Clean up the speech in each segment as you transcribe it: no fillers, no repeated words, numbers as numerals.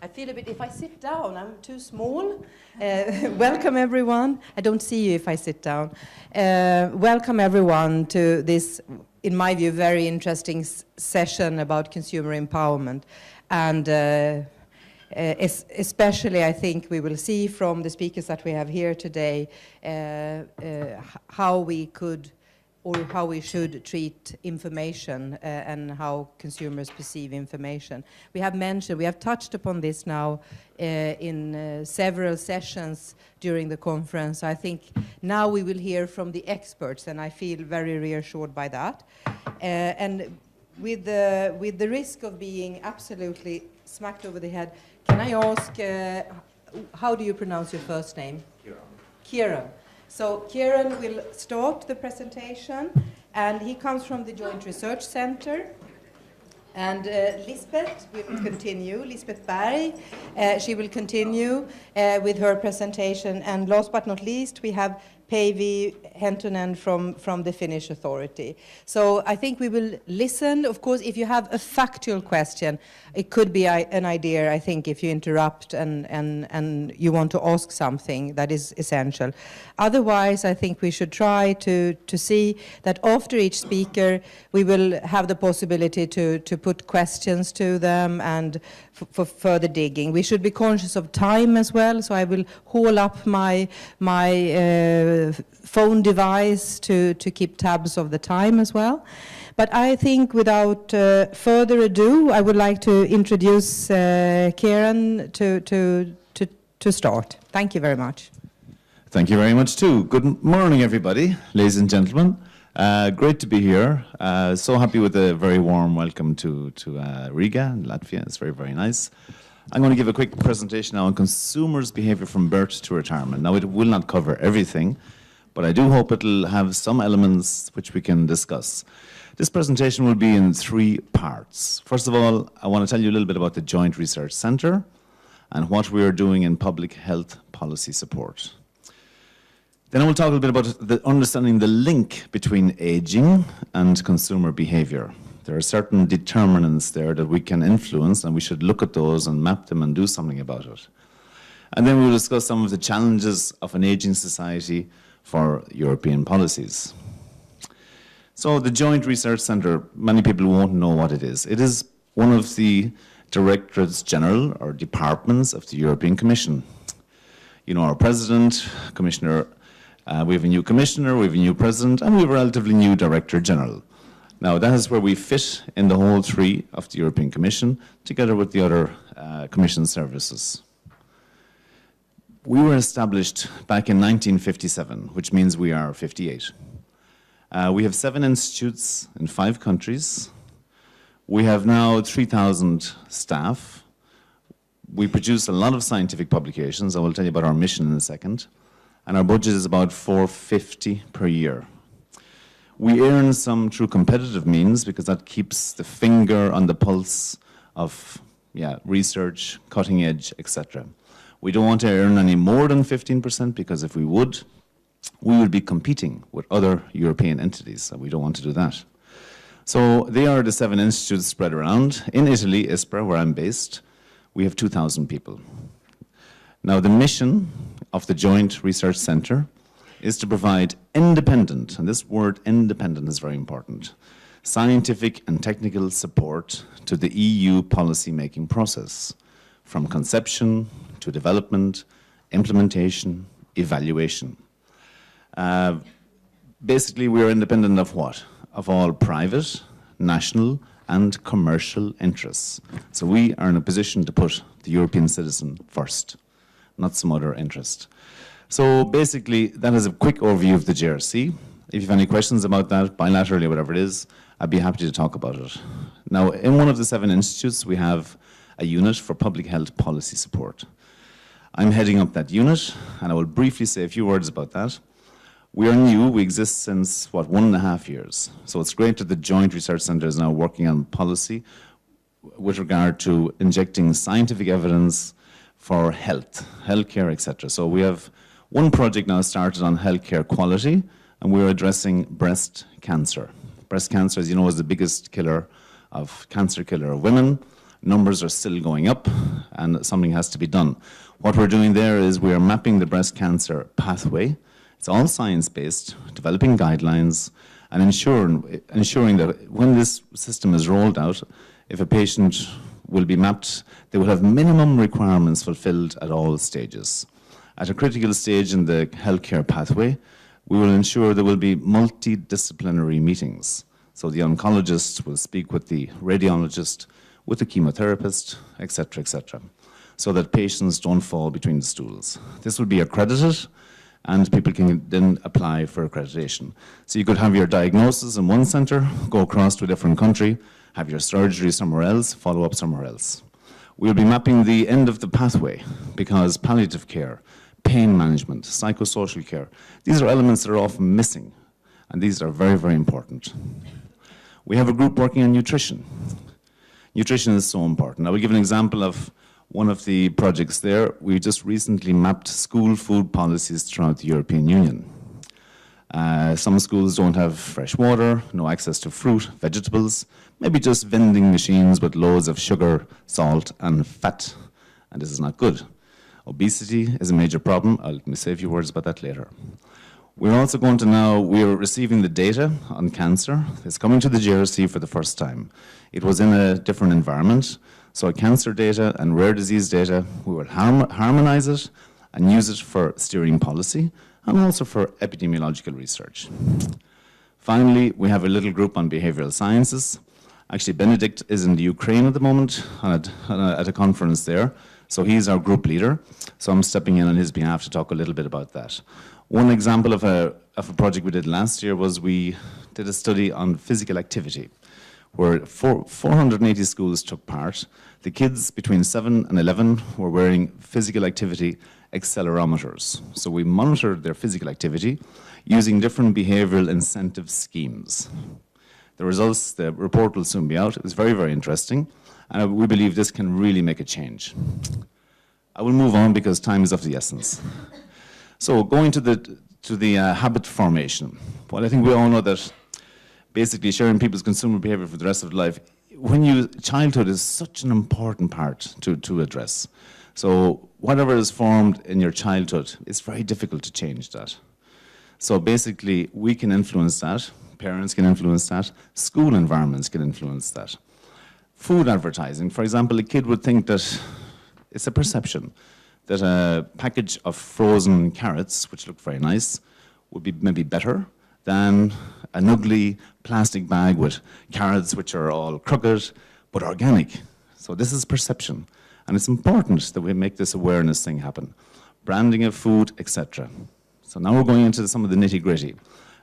I feel a bit, if I sit down, I'm too small. Welcome everyone. I don't see you if I sit down. Welcome everyone to this, in my view, very interesting session about consumer empowerment. And especially, I think we will see from the speakers that we have here today how we could or how we should treat information and how consumers perceive information. We have touched upon this now in several sessions during the conference. I think now we will hear from the experts, and I feel very reassured by that. And with the risk of being absolutely smacked over the head, can I ask, how do you pronounce your first name? Ciarán. So Ciarán will start the presentation, and he comes from the Joint Research Center. And Lisbet will continue, Lisbet Berg, she will continue with her presentation. And last but not least, we have Päïvi Hentunen from the Finnish authority. So I think we will listen. Of course, if you have a factual question, it could be an idea, I think, if you interrupt and you want to ask something that is essential. Otherwise, I think we should try to see that after each speaker, we will have the possibility to put questions to them and for further digging. We should be conscious of time as well, so I will haul up my phone device to keep tabs of the time as well. But I think without further ado, I would like to introduce Ciarán to start. Thank you very much. Thank you very much too. Good morning, everybody, ladies and gentlemen. Great to be here. So happy with a very warm welcome to Riga, Latvia. It's very, very nice. I'm going to give a quick presentation now on consumers' behavior from birth to retirement. Now, it will not cover everything, but I do hope it'll have some elements which we can discuss. This presentation will be in 3 parts. First of all, I want to tell you a little bit about the Joint Research Center and what we are doing in public health policy support. Then I will talk a little bit about understanding the link between aging and consumer behavior. There are certain determinants there that we can influence, and we should look at those and map them and do something about it. And then we will discuss some of the challenges of an aging society for European policies. So the Joint Research Centre, many people won't know what it is. It is one of the Directorates General or departments of the European Commission. You know, our President, Commissioner, we have a new Commissioner, we have a new President, and we have a relatively new Director General. Now, that is where we fit in the whole 3 of the European Commission, together with the other Commission services. We were established back in 1957, which means we are 58. We have 7 institutes in 5 countries. We have now 3,000 staff. We produce a lot of scientific publications. I will tell you about our mission in a second. And our budget is about $450 per year. We earn some through competitive means because that keeps the finger on the pulse of research, cutting edge, etc. We don't want to earn any more than 15% because if we would be competing with other European entities, so we don't want to do that. So they are the 7 institutes spread around. In Italy, Ispra, where I'm based, we have 2,000 people. Now the mission of the Joint Research Centre is to provide independent, and this word independent is very important, scientific and technical support to the EU policy-making process, from conception to development, implementation, evaluation. Basically, we are independent of what? Of all private, national, and commercial interests. So we are in a position to put the European citizen first, not some other interest. So basically, that is a quick overview of the JRC. If you have any questions about that, bilaterally, whatever it is, I'd be happy to talk about it. Now, in one of the 7 institutes, we have a unit for public health policy support. I'm heading up that unit, and I will briefly say a few words about that. We are new. We exist since, 1.5 years. So it's great that the Joint Research Centre is now working on policy with regard to injecting scientific evidence for health, healthcare, etc. So we have one project now started on healthcare quality, and we're addressing breast cancer. Breast cancer, as you know, is the biggest cancer killer of women. numbers are still going up and something has to be done. What we're doing there is we are mapping the breast cancer pathway. It's all science-based, developing guidelines and ensuring that when this system is rolled out, if a patient will be mapped, they will have minimum requirements fulfilled at all stages. At a critical stage in the healthcare pathway, we will ensure there will be multidisciplinary meetings. So the oncologist will speak with the radiologist, with the chemotherapist, etc., so that patients don't fall between the stools. This will be accredited, and people can then apply for accreditation. So you could have your diagnosis in one center, go across to a different country, have your surgery somewhere else, follow up somewhere else. We'll be mapping the end of the pathway because palliative care, pain management, psychosocial care, these are elements that are often missing, and these are very, very important. We have a group working on nutrition. Nutrition is so important. I will give an example of one of the projects there. We just recently mapped school food policies throughout the European Union. Some schools don't have fresh water, no access to fruit, vegetables, maybe just vending machines with loads of sugar, salt, and fat, and this is not good. Obesity is a major problem. Let me say a few words about that later. We're also going to now, we're receiving the data on cancer. It's coming to the JRC for the first time. It was in a different environment, so cancer data and rare disease data, we will harmonize it and use it for steering policy and also for epidemiological research. Finally, we have a little group on behavioral sciences. Actually, Benedict is in the Ukraine at the moment at a conference there. So he's our group leader. So I'm stepping in on his behalf to talk a little bit about that. One example of a project we did last year was we did a study on physical activity, where 480 schools took part. The kids between 7 and 11 were wearing physical activity accelerometers. So we monitored their physical activity using different behavioral incentive schemes. The results, the report will soon be out. It was very, very interesting. And we believe this can really make a change. I will move on because time is of the essence. So going to the habit formation. Well, I think we all know that basically sharing people's consumer behavior for the rest of their life, childhood is such an important part to address. So whatever is formed in your childhood, it's very difficult to change that. So basically, we can influence that, parents can influence that, school environments can influence that. Food advertising, for example, a kid would think that it's a perception that a package of frozen carrots, which look very nice, would be maybe better than an ugly plastic bag with carrots which are all crooked but organic. So this is perception, and it's important that we make this awareness thing happen. Branding of food, etc. So now we're going into some of the nitty-gritty.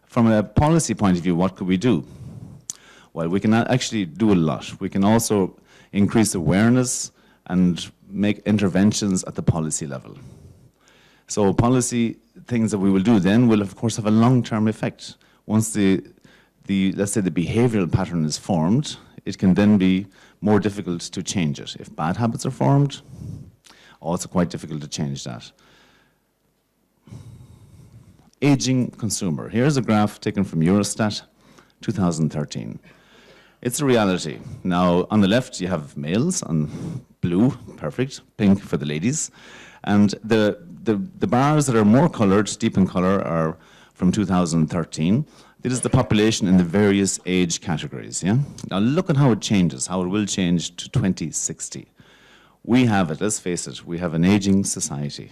From a policy point of view, what could we do? Well, we can actually do a lot. We can also increase awareness and make interventions at the policy level. So policy things that we will do then will of course have a long-term effect. Once let's say the behavioral pattern is formed, it can then be more difficult to change it. If bad habits are formed, also quite difficult to change that. Aging consumer. Here's a graph taken from Eurostat, 2013. It's a reality. Now, on the left, you have males on blue, perfect, pink for the ladies. And the bars that are more colored, deep in color, are from 2013. This is the population in the various age categories, yeah? Now, look at how it changes, how it will change to 2060. We have it, let's face it, we have an aging society.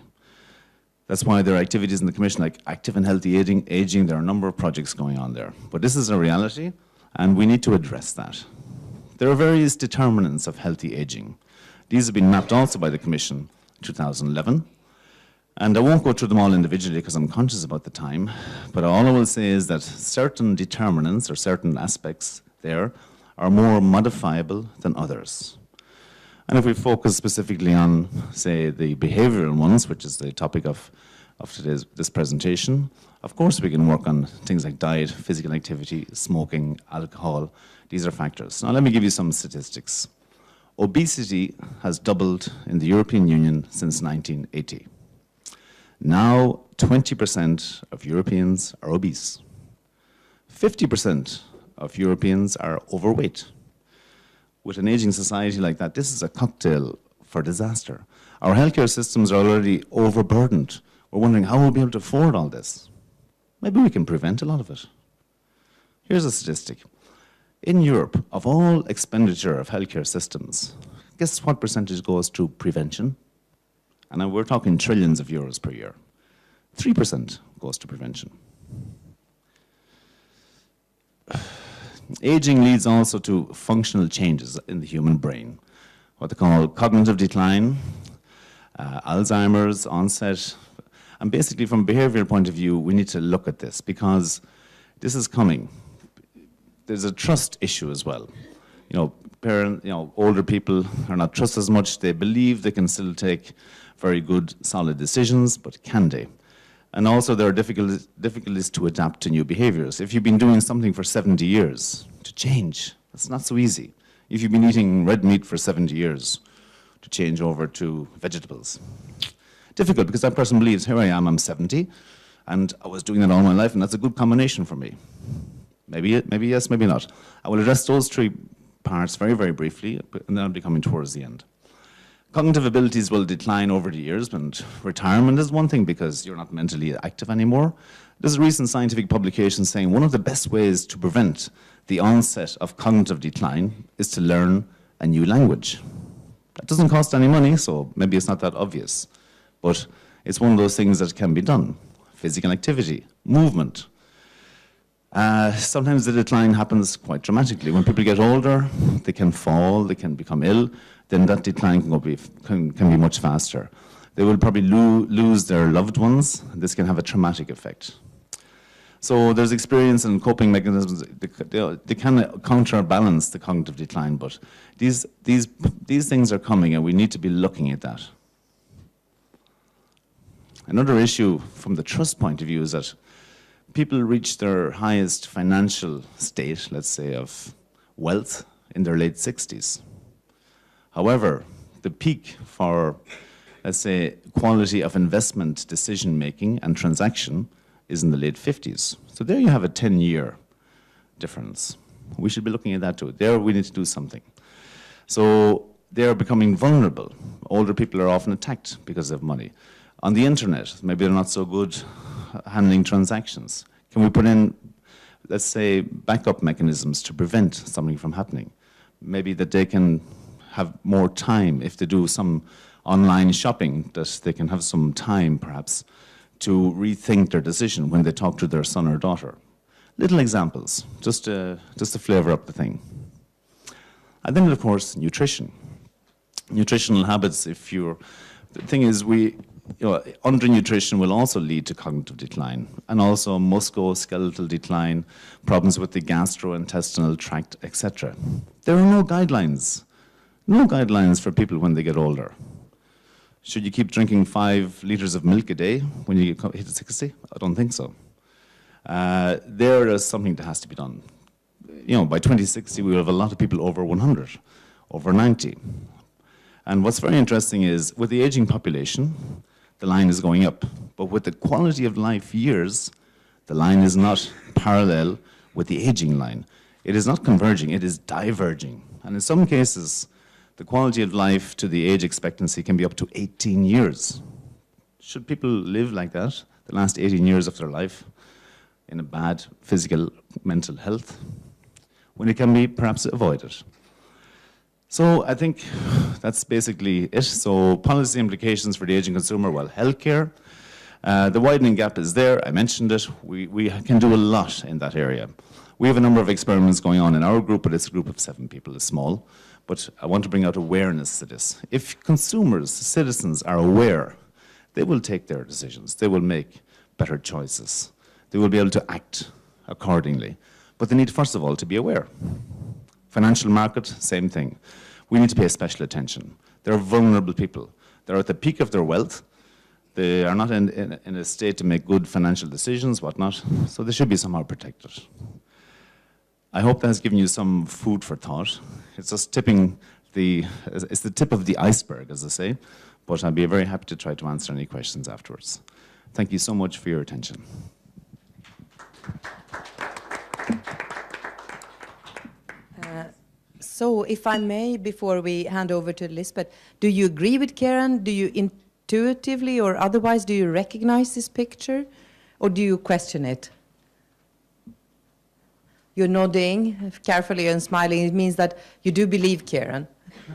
That's why there are activities in the Commission like active and healthy aging. There are a number of projects going on there. But this is a reality, and we need to address that. There are various determinants of healthy aging. These have been mapped also by the Commission in 2011. And I won't go through them all individually because I'm conscious about the time, but all I will say is that certain determinants or certain aspects there are more modifiable than others. And if we focus specifically on, say, the behavioral ones, which is the topic of this presentation, of course we can work on things like diet, physical activity, smoking, alcohol. These are factors. Now let me give you some statistics. Obesity has doubled in the European Union since 1980. Now 20% of Europeans are obese. 50% of Europeans are overweight. with an aging society like that, this is a cocktail for disaster. Our healthcare systems are already overburdened. We're wondering how we'll be able to afford all this. Maybe we can prevent a lot of it. Here's a statistic. In Europe, of all expenditure of healthcare systems, guess what percentage goes to prevention? And we're talking trillions of euros per year. 3% goes to prevention. Aging leads also to functional changes in the human brain, what they call cognitive decline, Alzheimer's onset. And basically, from a behavioral point of view, we need to look at this because this is coming. There's a trust issue as well. Older people are not trusted as much. They believe they can still take very good, solid decisions, but can they? And also there are difficulties to adapt to new behaviors. If you've been doing something for 70 years, to change, that's not so easy. If you've been eating red meat for 70 years, to change over to vegetables. Difficult, because that person believes, here I am, I'm 70, and I was doing that all my life, and that's a good combination for me. Maybe yes, maybe not. I will address those three parts very, very briefly, and then I'll be coming towards the end. Cognitive abilities will decline over the years, and retirement is one thing because you're not mentally active anymore. There's a recent scientific publication saying one of the best ways to prevent the onset of cognitive decline is to learn a new language. That doesn't cost any money, so maybe it's not that obvious, but it's one of those things that can be done. Physical activity, movement. Sometimes the decline happens quite dramatically. When people get older, they can fall, they can become ill, then that decline can be much faster. They will probably lose their loved ones. This can have a traumatic effect. So there's experience and coping mechanisms. They can counterbalance the cognitive decline, but these things are coming and we need to be looking at that. Another issue from the trust point of view is that people reach their highest financial state, let's say, of wealth in their late 60s. However, the peak for, let's say, quality of investment decision-making and transaction is in the late 50s. So there you have a 10-year difference. We should be looking at that too. There we need to do something. So they're becoming vulnerable. Older people are often attacked because of money. On the internet, maybe they're not so good handling transactions. Can we put in, let's say, backup mechanisms to prevent something from happening? Maybe that they can have more time if they do some online shopping, that they can have some time perhaps to rethink their decision when they talk to their son or daughter. Little examples, just to flavor up the thing. And then, of course, nutrition. Nutritional habits, the thing is undernutrition will also lead to cognitive decline and also musculoskeletal decline, problems with the gastrointestinal tract, etc. There are no guidelines for people when they get older. Should you keep drinking 5 liters of milk a day when you hit 60? I don't think so. There is something that has to be done. By 2060, we will have a lot of people over 100, over 90. And what's very interesting is, with the aging population, the line is going up. But with the quality of life years, the line is not parallel with the aging line. It is not converging, it is diverging. And in some cases, the quality of life to the age expectancy can be up to 18 years. Should people live like that, the last 18 years of their life, in a bad physical, mental health, when it can be perhaps avoided? So I think that's basically it. So policy implications for the aging consumer, well, healthcare. The widening gap is there, I mentioned it. We can do a lot in that area. We have a number of experiments going on in our group, but it's a group of 7 people, it's small. But I want to bring out awareness to this. If consumers, citizens are aware, they will take their decisions. They will make better choices. They will be able to act accordingly. But they need, first of all, to be aware. Financial market, same thing. We need to pay special attention. They're vulnerable people. They're at the peak of their wealth. They are not in a state to make good financial decisions, whatnot, so they should be somehow protected. I hope that has given you some food for thought. It's just it's the tip of the iceberg, as I say, but I'd be very happy to try to answer any questions afterwards. Thank you so much for your attention. So, if I may, before we hand over to Lisbet, do you agree with Ciarán? Do you intuitively or otherwise, do you recognize this picture? Or do you question it? You're nodding carefully and smiling. It means that you do believe Ciarán.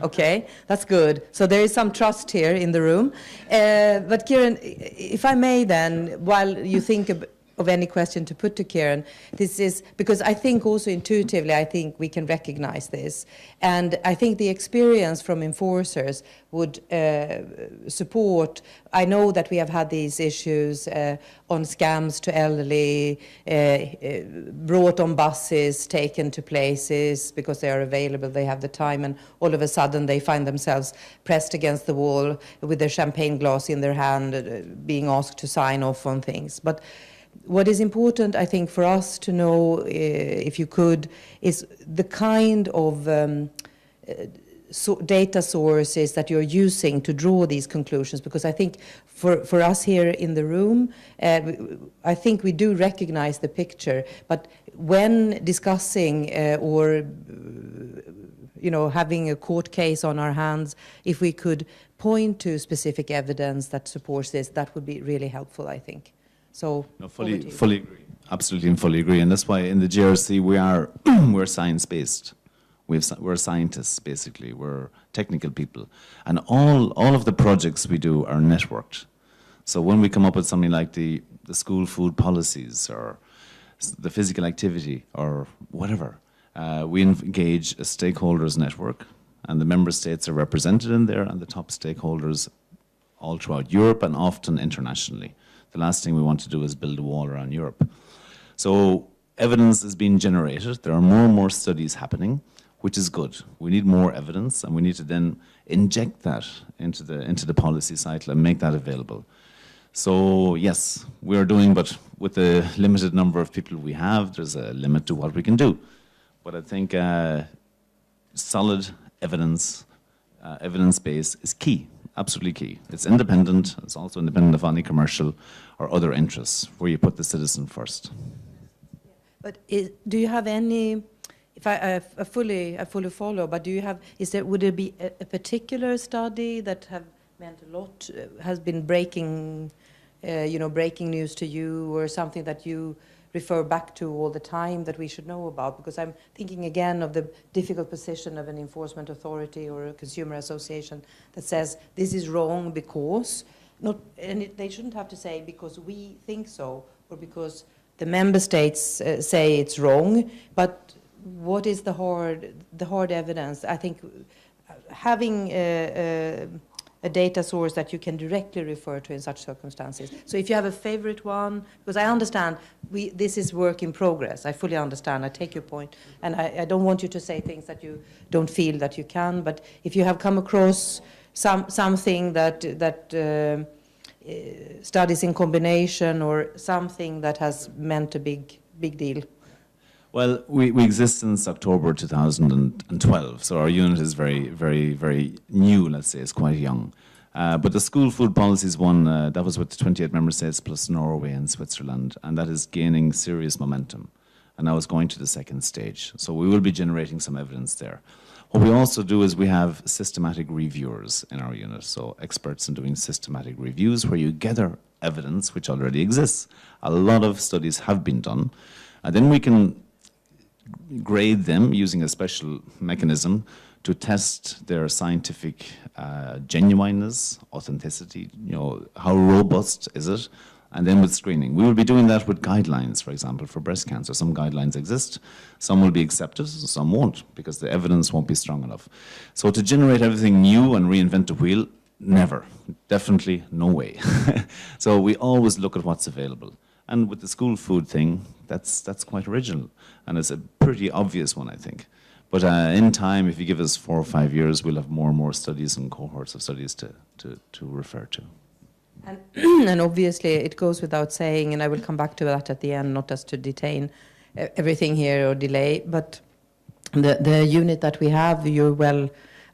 Okay, that's good. So there is some trust here in the room. But Ciarán, if I may then, while you think of any question to put to Ciarán, this is because I think also intuitively, I think we can recognize this. And I think the experience from enforcers would support. I know that we have had these issues on scams to elderly, brought on buses, taken to places because they are available, they have the time, and all of a sudden they find themselves pressed against the wall with their champagne glass in their hand, being asked to sign off on things. But what is important, I think, for us to know, if you could, is the kind of data sources that you're using to draw these conclusions, because I think for us here in the room, I think we do recognize the picture, but when discussing or having a court case on our hands, if we could point to specific evidence that supports this, that would be really helpful, I think. So, no, fully agree. Absolutely and fully agree. And that's why in the GRC we're science-based. We're scientists, basically. We're technical people. And all of the projects we do are networked. So when we come up with something like the school food policies or the physical activity or whatever, we engage a stakeholders network, and the member states are represented in there, and the top stakeholders all throughout Europe and often internationally. The last thing we want to do is build a wall around Europe. So evidence is being generated. There are more and more studies happening, which is good. We need more evidence, and we need to then inject that into the policy cycle and make that available. So yes, we are doing, but with the limited number of people we have, there's a limit to what we can do. But I think solid evidence, evidence base is key. Absolutely key. It's independent. It's also independent of any commercial or other interests, where you put the citizen first. But do you have any? If I fully follow, but do you have? Would there be a particular study that have meant a lot? Has been breaking news to you, or something that you refer back to all the time that we should know about? Because I'm thinking again of the difficult position of an enforcement authority or a consumer association that says this is wrong because, they shouldn't have to say because we think so or because the member states say it's wrong, but what is the hard evidence? I think having a data source that you can directly refer to in such circumstances. So if you have a favorite one, because I understand this is work in progress. I fully understand. I take your point. And I don't want you to say things that you don't feel that you can. But if you have come across something that studies in combination or something that has meant a big deal. Well, we exist since October 2012, so our unit is very, very, very new, let's say. It's quite young. But the school food policies one, that was with 28 member states plus Norway and Switzerland, and that is gaining serious momentum. And now it's going to the second stage. So we will be generating some evidence there. What we also do is we have systematic reviewers in our unit, so experts in doing systematic reviews where you gather evidence which already exists. A lot of studies have been done, and then we can grade them using a special mechanism to test their scientific genuineness, authenticity, how robust is it, and then with screening. We will be doing that with guidelines, for example, for breast cancer. Some guidelines exist, some will be accepted, some won't, because the evidence won't be strong enough. So to generate everything new and reinvent the wheel, never. Definitely no way. So we always look at what's available. And with the school food thing, that's quite original. And it's a pretty obvious one, I think. But in time, if you give us 4 or 5 years, we'll have more and more studies and cohorts of studies to refer to. And obviously, it goes without saying, and I will come back to that at the end, not as to detain everything here or delay, but the unit that we have,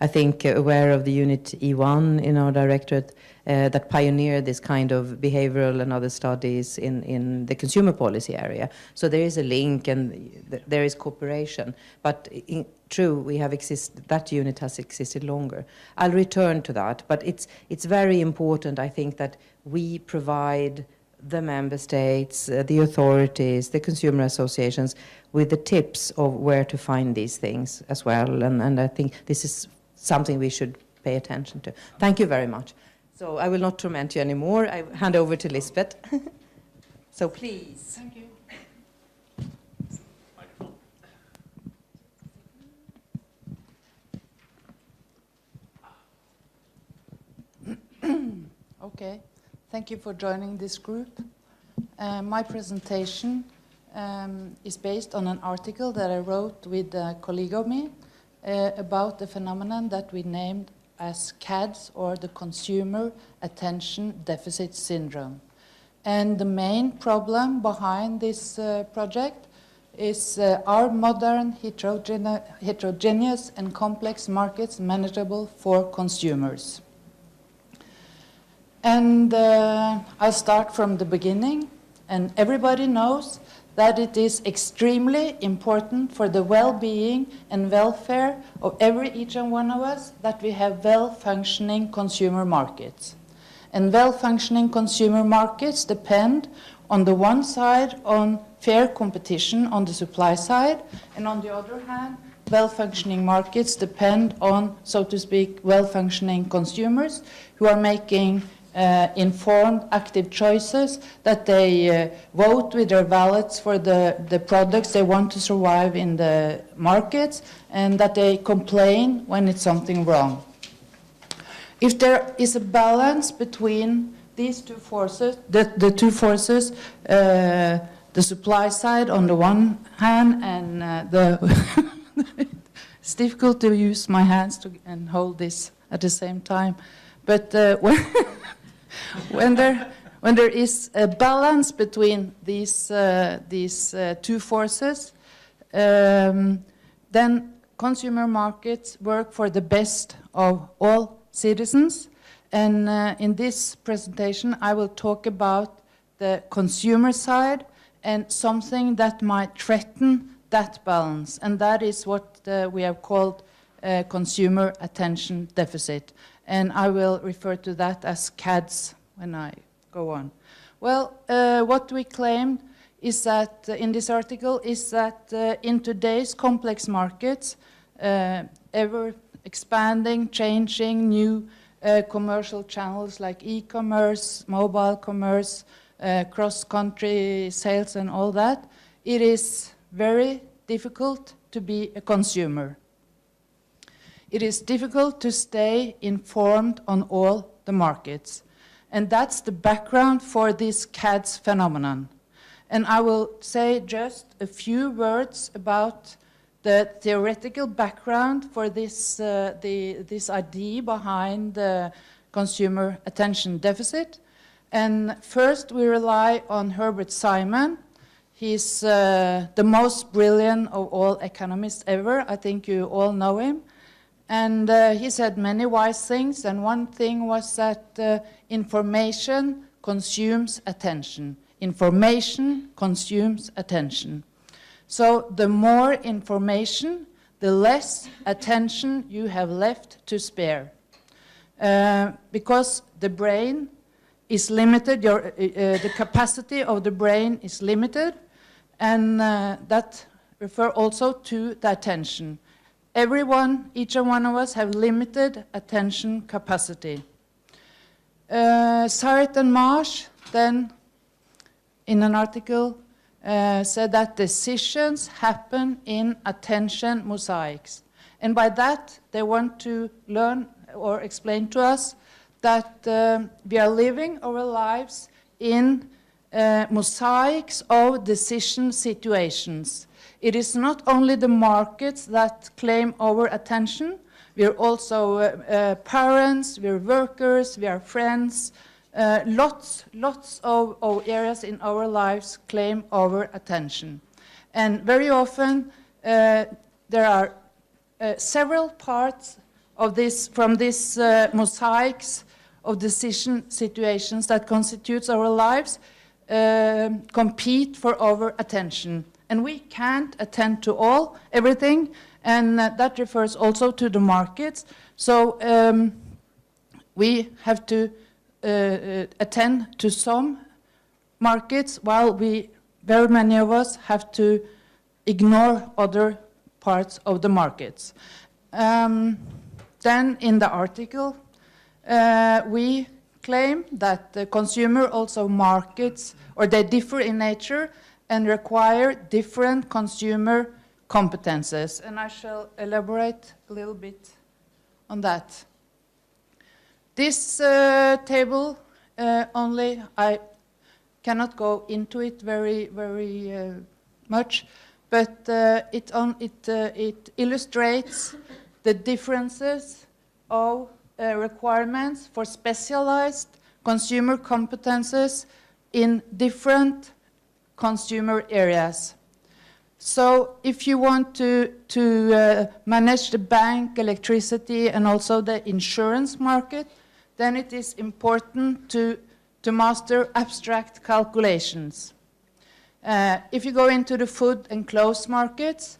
I think, aware of the unit E1 in our directorate that pioneered this kind of behavioral and other studies in the consumer policy area. So there is a link and there is cooperation. But true, we have that unit has existed longer. I'll return to that, but it's very important, I think, that we provide the member states, the authorities, the consumer associations with the tips of where to find these things as well. And I think this is something we should pay attention to. Thank you very much. So I will not torment you anymore. I hand over to Lisbet. So please. Thank you. Okay. Thank you for joining this group. My presentation is based on an article that I wrote with a colleague of me about the phenomenon that we named as CADS, or the Consumer Attention Deficit Syndrome. And the main problem behind this project is are modern, heterogeneous and complex markets manageable for consumers? And I'll start from the beginning. And everybody knows that it is extremely important for the well-being and welfare of each and one of us that we have well-functioning consumer markets. And well-functioning consumer markets depend on the one side on fair competition on the supply side, and on the other hand, well-functioning markets depend on, so to speak, well-functioning consumers who are making informed, active choices, that they vote with their wallets for the products they want to survive in the markets, and that they complain when it's something wrong. If there is a balance between these two forces, the two forces, the supply side on the one hand and it's difficult to use my hands and hold this at the same time, but when there is a balance between these two forces, then consumer markets work for the best of all citizens. And in this presentation, I will talk about the consumer side and something that might threaten that balance, and that is what we have called consumer attention deficit. And I will refer to that as CADS when I go on. Well, what we claimed is that, in this article, is that in today's complex markets, ever expanding, changing, new commercial channels like e-commerce, mobile commerce, cross-country sales and all that, it is very difficult to be a consumer. It is difficult to stay informed on all the markets. And that's the background for this CADS phenomenon. And I will say just a few words about the theoretical background for this, this idea behind the consumer attention deficit. And first we rely on Herbert Simon. He's the most brilliant of all economists ever. I think you all know him. And he said many wise things, and one thing was that information consumes attention. Information consumes attention. So the more information, the less attention you have left to spare. Because the brain is limited, the capacity of the brain is limited, and that refers also to the attention. Everyone, each and one of us, have limited attention capacity. Sarret and Marsh then, in an article, said that decisions happen in attention mosaics. And by that, they want to learn or explain to us that we are living our lives in mosaics of decision situations. It is not only the markets that claim our attention. We are also parents, we are workers, we are friends. Lots of areas in our lives claim our attention. And very often there are several parts of this, from this mosaics of decision situations that constitutes our lives, compete for our attention. And we can't attend to everything, and that refers also to the markets. So we have to attend to some markets, while very many of us have to ignore other parts of the markets. Then in the article, we claim that the consumer also markets, or they differ in nature and require different consumer competences. And I shall elaborate a little bit on that. This table I cannot go into it very much, but it illustrates the differences of requirements for specialized consumer competences in different consumer areas. So if you want to manage the bank, electricity, and also the insurance market, then it is important to master abstract calculations. If you go into the food and clothes markets,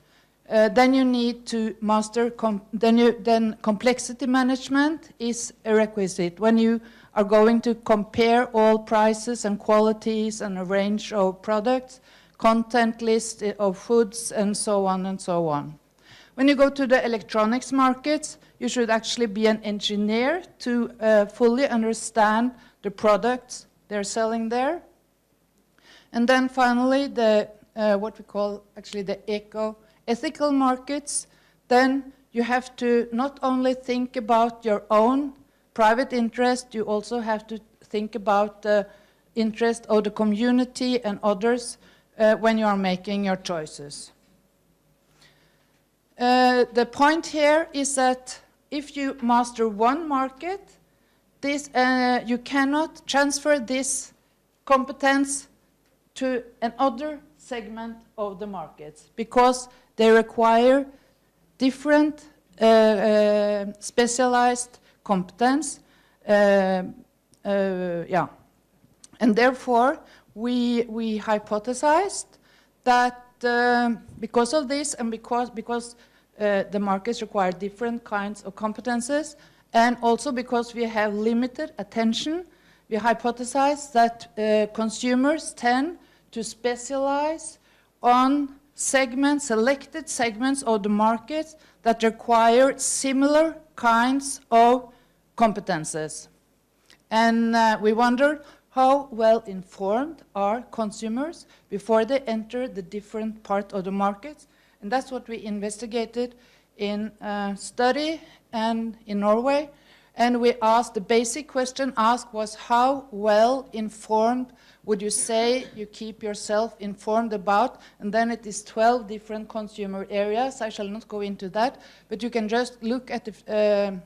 then you need to master, then complexity management is a requisite. When you are going to compare all prices and qualities and a range of products, content list of foods, and so on and so on. When you go to the electronics markets, you should actually be an engineer to fully understand the products they're selling there. And then finally, what we call actually the ethical markets, then you have to not only think about your own private interest, you also have to think about the interest of the community and others when you are making your choices. The point here is that if you master one market, you cannot transfer this competence to another segment of the markets, because they require different specialized competence. And therefore, we hypothesized that because of this, and because the markets require different kinds of competences, and also because we have limited attention, we hypothesized that consumers tend to specialize on selected segments of the market that require similar kinds of competences. And we wondered, how well informed are consumers before they enter the different part of the markets? And that's what we investigated in a study and in Norway. And we asked, the basic question asked was, how well informed would you say you keep yourself informed about? And then it is 12 different consumer areas. I shall not go into that, but you can just look at the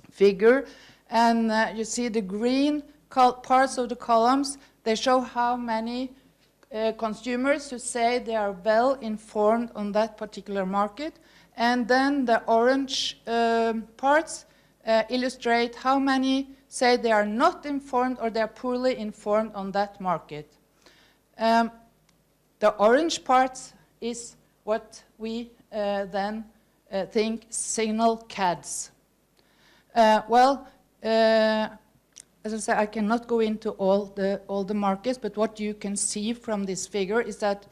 figure, and you see the green parts of the columns. They show how many consumers who say they are well informed on that particular market. And then the orange parts illustrate how many say they are not informed or they are poorly informed on that market. The orange parts is what we then think signal CADs. As I say, I cannot go into all the markets, but what you can see from this figure is that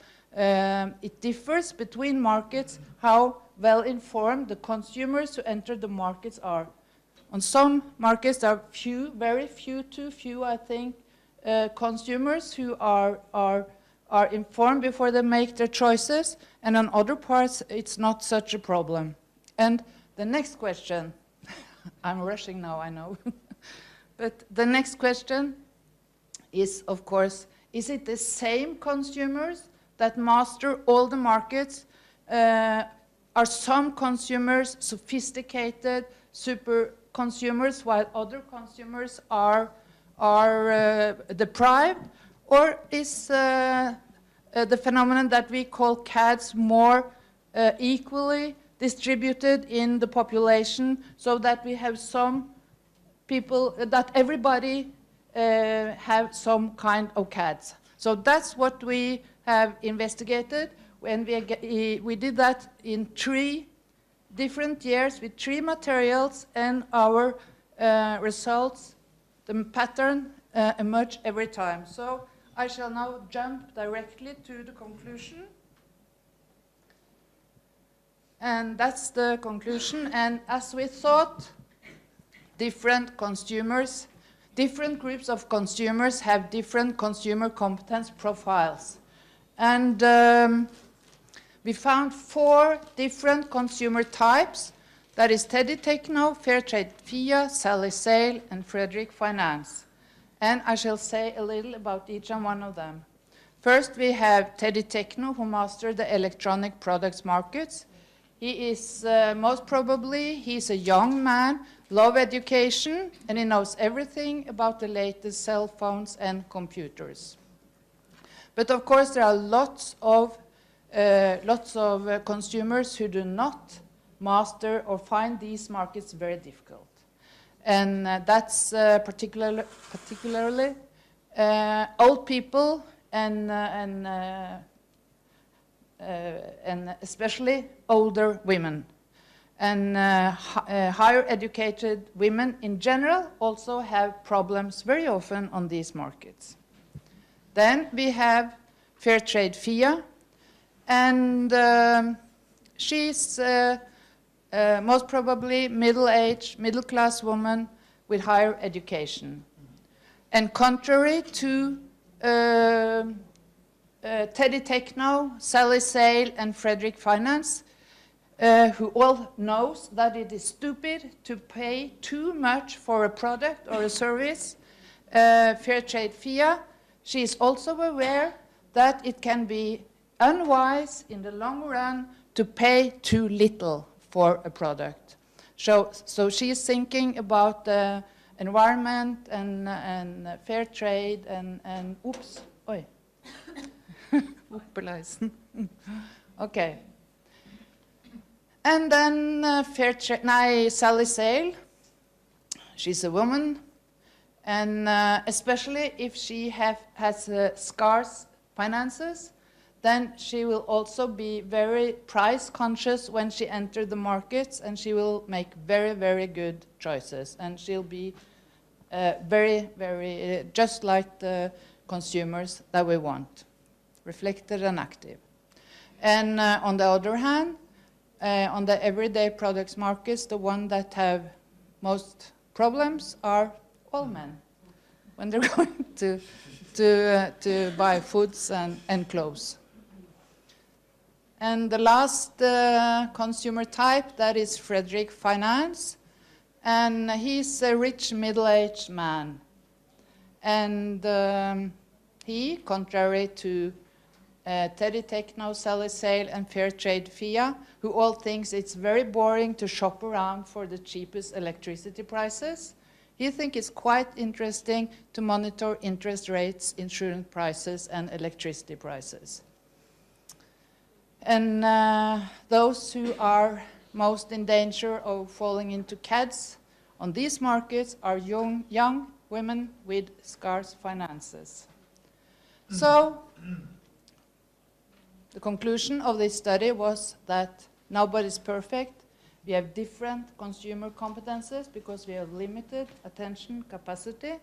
it differs between markets how well informed the consumers who enter the markets are. On some markets, there are too few, I think, consumers who are informed before they make their choices, and on other parts, it's not such a problem. And the next question, I'm rushing now, I know. But the next question is, of course, is it the same consumers that master all the markets? Are some consumers sophisticated, super consumers, while other consumers are deprived? Or is the phenomenon that we call CADs more equally distributed in the population so that we have some people, that everybody have some kind of cats. So that's what we have investigated, and we did that in 3 different years with 3 materials, and our results, the pattern emerge every time. So I shall now jump directly to the conclusion. And that's the conclusion. And as we thought, different consumers, different groups of consumers have different consumer competence profiles. And we found 4 different consumer types. That is Teddy Techno, Fairtrade Fia, Sally Sale, and Frederick Finance. And I shall say a little about each and one of them. First, we have Teddy Techno, who mastered the electronic products markets. He is most probably, he's a young man, low education, and he knows everything about the latest cell phones and computers. But of course, there are lots of consumers who do not master or find these markets very difficult. And that's particularly old people and especially older women. And higher educated women in general also have problems very often on these markets. Then we have Fairtrade Fia, and she's most probably middle-aged, middle-class woman with higher education. And contrary to Teddy Techno, Sally Sale, and Frederick Finance, who all knows that it is stupid to pay too much for a product or a service, Fairtrade Fia, she is also aware that it can be unwise in the long run to pay too little for a product. So she is thinking about the environment and fair trade and oops, oi. Okay. And then Sally Sale, she's a woman, and especially if she has scarce finances, then she will also be very price conscious when she enters the markets, and she will make very, very good choices, and she'll be very, very just like the consumers that we want, reflected and active. And on the other hand, on the everyday products markets, the one that have most problems are all men when they're going to buy foods and clothes. And the last consumer type, that is Frederick Finance, and he's a rich middle-aged man. And he, contrary to Teddy Techno, Sally Sale, and Fairtrade Fia, who all thinks it's very boring to shop around for the cheapest electricity prices, he thinks it's quite interesting to monitor interest rates, insurance prices, and electricity prices. And those who are most in danger of falling into CADs on these markets are young women with scarce finances. So the conclusion of this study was that nobody's perfect. We have different consumer competences because we have limited attention capacity.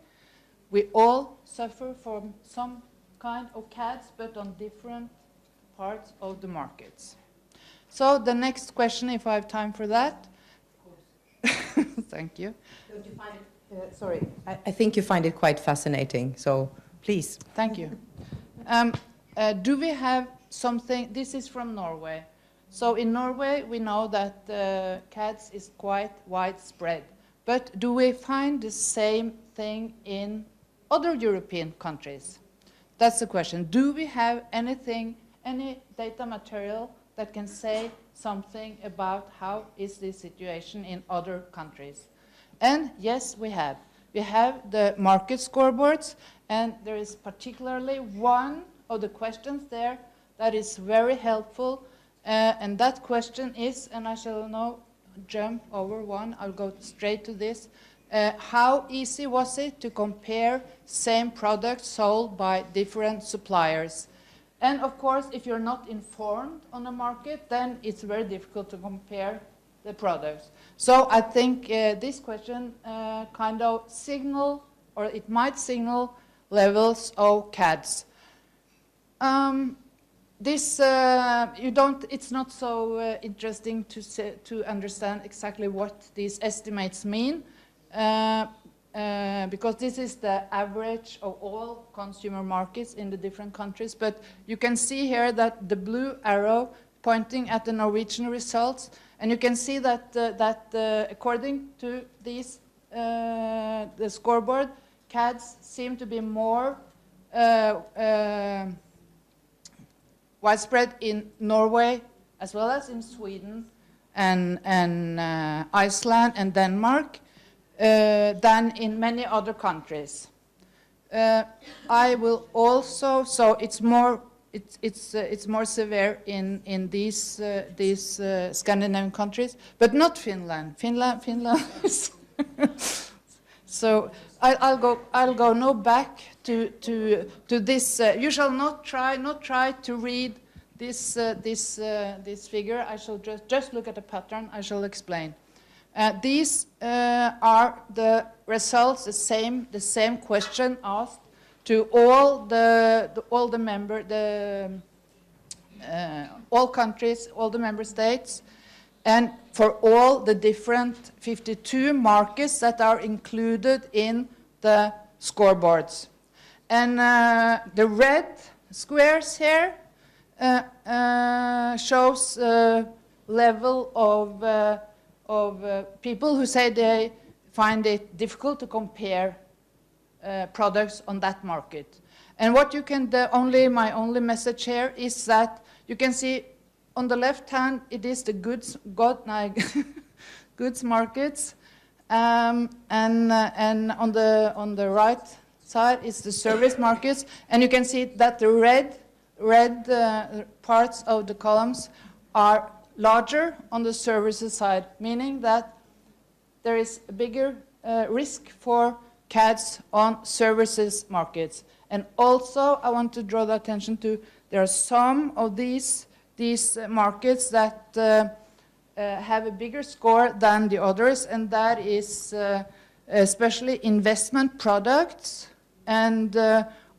We all suffer from some kind of CADs, but on different parts of the markets. So the next question, if I have time for that. Of course. Thank you. Don't you find it, sorry, I think you find it quite fascinating, so please. Thank you. Do we have something, this is from Norway. So in Norway, we know that CADs is quite widespread. But do we find the same thing in other European countries? That's the question. Do we have anything, any data material that can say something about how is the situation in other countries? And yes, we have. We have the market scoreboards, and there is particularly one of the questions there that is very helpful And that question is, and I shall now jump over one, I'll go straight to this. How easy was it to compare same products sold by different suppliers? And of course, if you're not informed on the market, then it's very difficult to compare the products. So I think this question kind of signal, or it might signal, levels of CADs. It's not so interesting to understand exactly what these estimates mean, because this is the average of all consumer markets in the different countries. But you can see here that the blue arrow pointing at the Norwegian results, and you can see that according to these, the scoreboard, CADs seem to be more widespread in Norway as well as in Sweden and Iceland and Denmark than in many other countries. I will also, so it's more severe in these Scandinavian countries, but not Finland. Finland is so I'll go now back to this. You shall not try to read this figure. I shall just look at the pattern. I shall explain. These are the results. The same question asked to all countries, all the member states, and for all the different 52 markets that are included in the scoreboards. And the red squares here shows level of people who say they find it difficult to compare products on that market. And what you can, my only message here is that you can see on the left hand, it is the goods markets, and on the right side is the service markets, and you can see that the red parts of the columns are larger on the services side, meaning that there is a bigger risk for CADs on services markets. And also, I want to draw the attention to there are some of these markets that have a bigger score than the others, and that is especially investment products and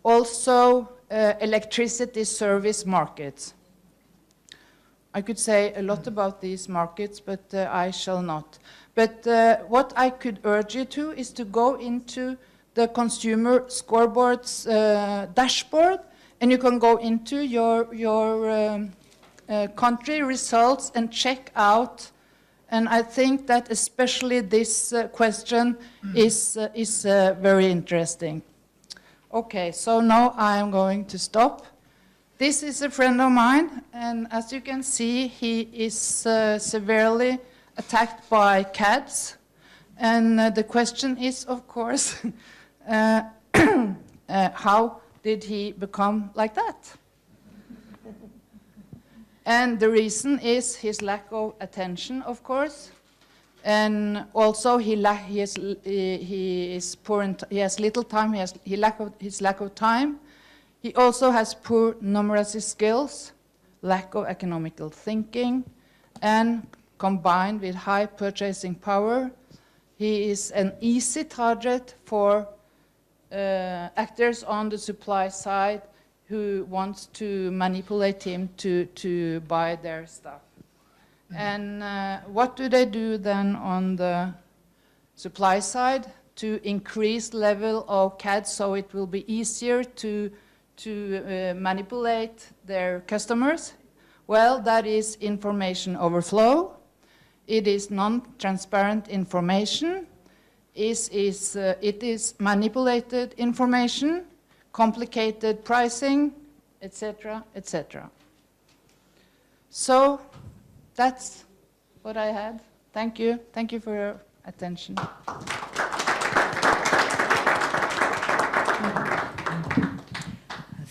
also electricity service markets. I could say a lot about these markets, but I shall not. But what I could urge you to is to go into the consumer scoreboards dashboard, and you can go into your country results and check out. And I think that especially this question is very interesting. Okay, so now I am going to stop. This is a friend of mine, and as you can see, he is severely attacked by CADs. And the question is, of course, how did he become like that? And the reason is his lack of attention, of course, and also he has little time. His lack of time. He also has poor numeracy skills, lack of economical thinking, and combined with high purchasing power, he is an easy target for actors on the supply side who wants to manipulate him to buy their stuff. And what do they do then on the supply side to increase level of CAD so it will be easier to manipulate their customers? Well, that is information overflow. It is non-transparent information. It is manipulated information, complicated pricing, etc., etc. So that's what I had. Thank you. Thank you for your attention.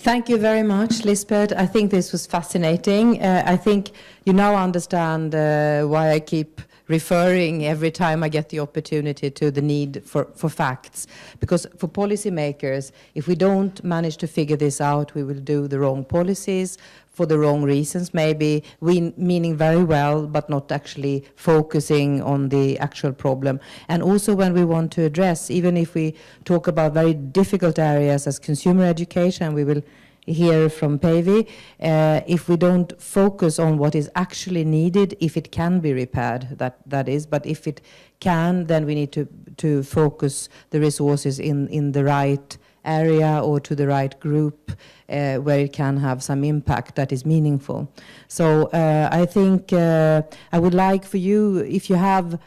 Thank you very much, Lisbet. I think this was fascinating. I think you now understand why I keep referring every time I get the opportunity to the need for facts. Because for policymakers, if we don't manage to figure this out, we will do the wrong policies for the wrong reasons, maybe we meaning very well, but not actually focusing on the actual problem. And also when we want to address, even if we talk about very difficult areas as consumer education, we will hear from Päïvi, if we don't focus on what is actually needed, if it can be repaired, that is, but if it can, then we need to focus the resources in the right area or to the right group where it can have some impact that is meaningful. So I think I would like for you, if you have,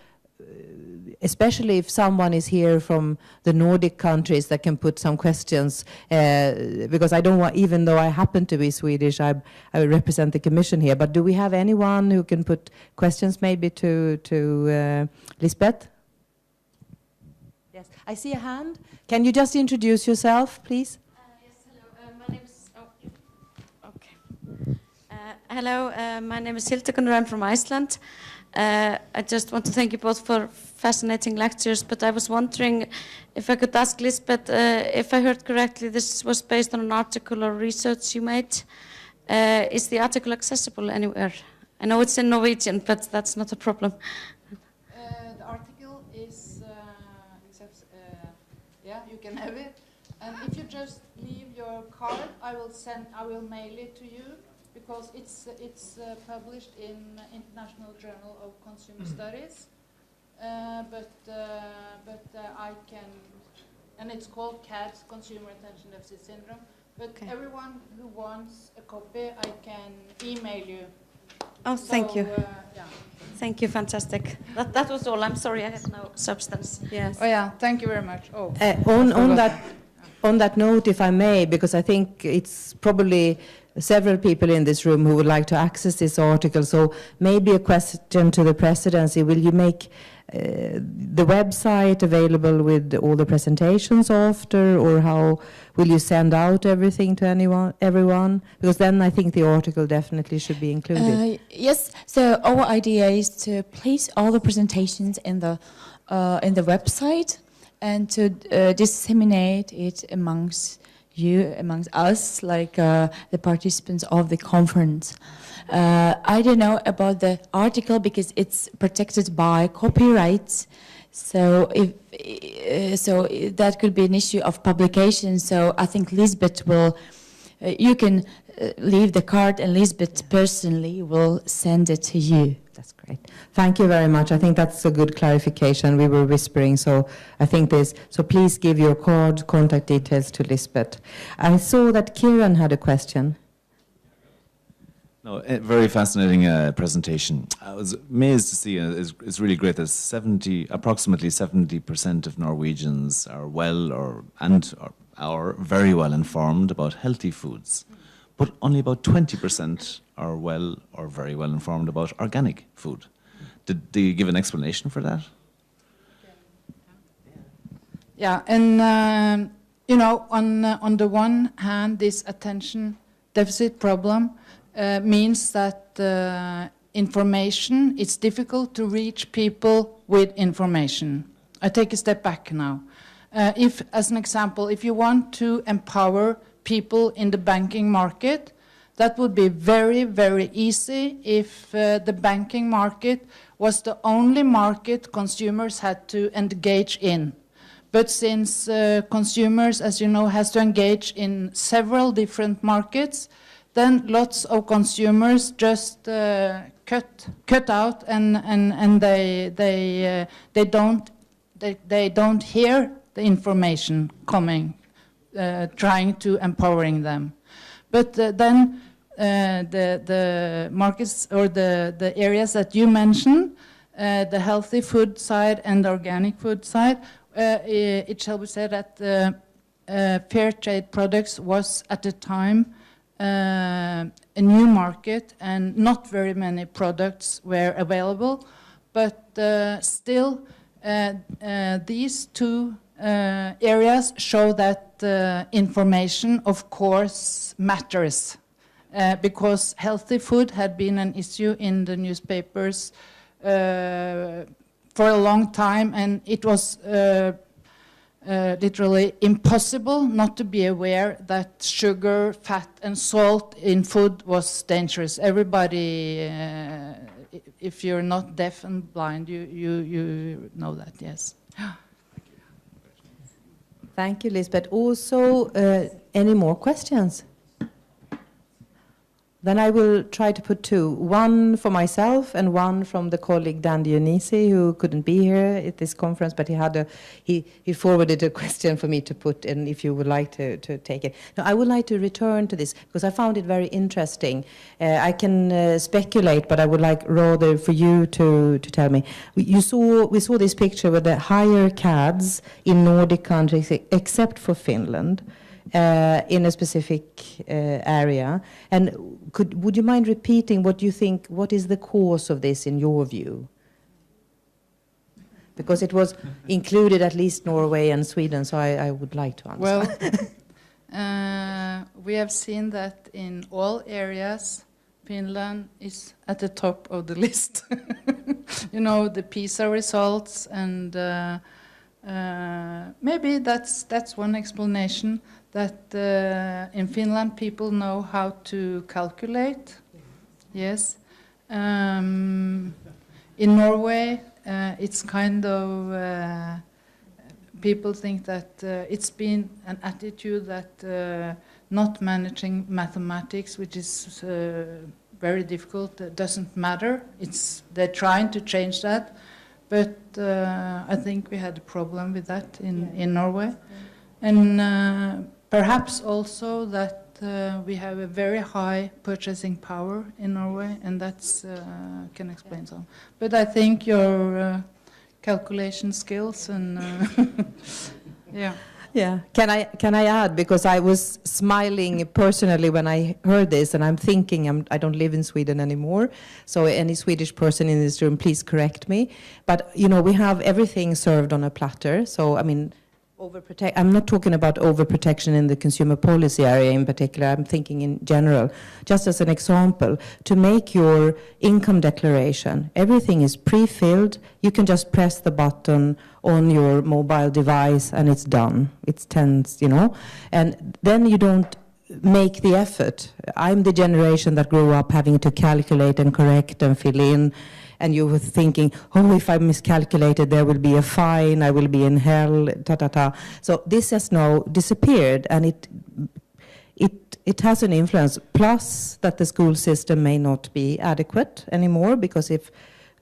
especially if someone is here from the Nordic countries that can put some questions, because I don't want, even though I happen to be Swedish, I represent the Commission here, but do we have anyone who can put questions maybe to Lisbet? Yes, I see a hand. Can you just introduce yourself, please? Yes, hello. My name is. Oh, okay. Hello, my name is Hildegundur. I'm from Iceland. I just want to thank you both for fascinating lectures, but I was wondering if I could ask Lisbet, if I heard correctly, this was based on an article or research you made. Is the article accessible anywhere? I know it's in Norwegian, but that's not a problem. The article is, yeah, you can have it. And if you just leave your card, I will mail it to you, because it's published in International Journal of Consumer Studies. But I can, and it's called CADS, Consumer Attention Deficit Syndrome. But okay. Everyone who wants a copy, I can email you. Oh, thank you. Yeah. Thank you, fantastic. That was all. I'm sorry, I had no substance. Yes. Oh yeah, thank you very much. Oh. On that note, if I may, because I think it's probably several people in this room who would like to access this article, so maybe a question to the presidency: will you make the website available with all the presentations after, or how will you send out everything to everyone? Because then I think the article definitely should be included. Yes, so our idea is to place all the presentations in the website and to disseminate it amongst us, like the participants of the conference. I don't know about the article because it's protected by copyright. So that could be an issue of publication. So I think Lisbet will, you can leave the card and Lisbet personally will send it to you. That's great. Thank you very much. I think that's a good clarification. We were whispering, so I think so please give your card, contact details to Lisbet. I saw that Ciarán had a question. No, a very fascinating presentation. I was amazed to see, it's really great that approximately 70% of Norwegians are very well informed about healthy foods, but only about 20% are well or very well informed about organic food. Did you give an explanation for that? Yeah, and you know, on the one hand, this attention deficit problem means that information, it's difficult to reach people with information. I take a step back now. If, as an example, if you want to empower people in the banking market, that would be very, very easy if the banking market was the only market consumers had to engage in. But since consumers, as you know, has to engage in several different markets, then lots of consumers just cut out, and they don't hear the information coming, trying to empowering them. But then the markets or the areas that you mentioned, the healthy food side and the organic food side, it shall be said that fair trade products was at the time a new market, and not very many products were available, but still these two areas show that information, of course, matters. Because healthy food had been an issue in the newspapers for a long time, and it was literally impossible not to be aware that sugar, fat, and salt in food was dangerous. Everybody, if you're not deaf and blind, you know that, yes. Thank you, Lisbet. Also, any more questions? Then I will try to put two, one for myself and one from the colleague Dan Dionisi, who couldn't be here at this conference, but he forwarded a question for me to put in if you would like to take it. Now, I would like to return to this because I found it very interesting. I can speculate, but I would like rather for you to tell me. We saw this picture with the higher CADs in Nordic countries, except for Finland. In a specific area. And would you mind repeating what you think, what is the cause of this in your view? Because it was included at least Norway and Sweden, so I would like to understand. Well, we have seen that in all areas, Finland is at the top of the list. You know, the PISA results, and maybe that's one explanation. That in Finland people know how to calculate, yes. In Norway, it's kind of, people think that it's been an attitude that not managing mathematics, which is very difficult, doesn't matter. They're trying to change that, but I think we had a problem with that in Norway. And perhaps also that we have a very high purchasing power in Norway, and that's can explain some. But I think your calculation skills and yeah. Yeah. Can I add, because I was smiling personally when I heard this, and I'm thinking I don't live in Sweden anymore. So any Swedish person in this room, please correct me. But you know, we have everything served on a platter. So I mean. I'm not talking about overprotection in the consumer policy area in particular. I'm thinking in general. Just as an example, to make your income declaration, everything is pre-filled. You can just press the button on your mobile device and it's done. It's tense, you know. And then you don't make the effort. I'm the generation that grew up having to calculate and correct and fill in. And you were thinking, oh, if I miscalculated, there will be a fine, I will be in hell, ta-ta-ta. So this has now disappeared, and it has an influence. Plus that the school system may not be adequate anymore, because if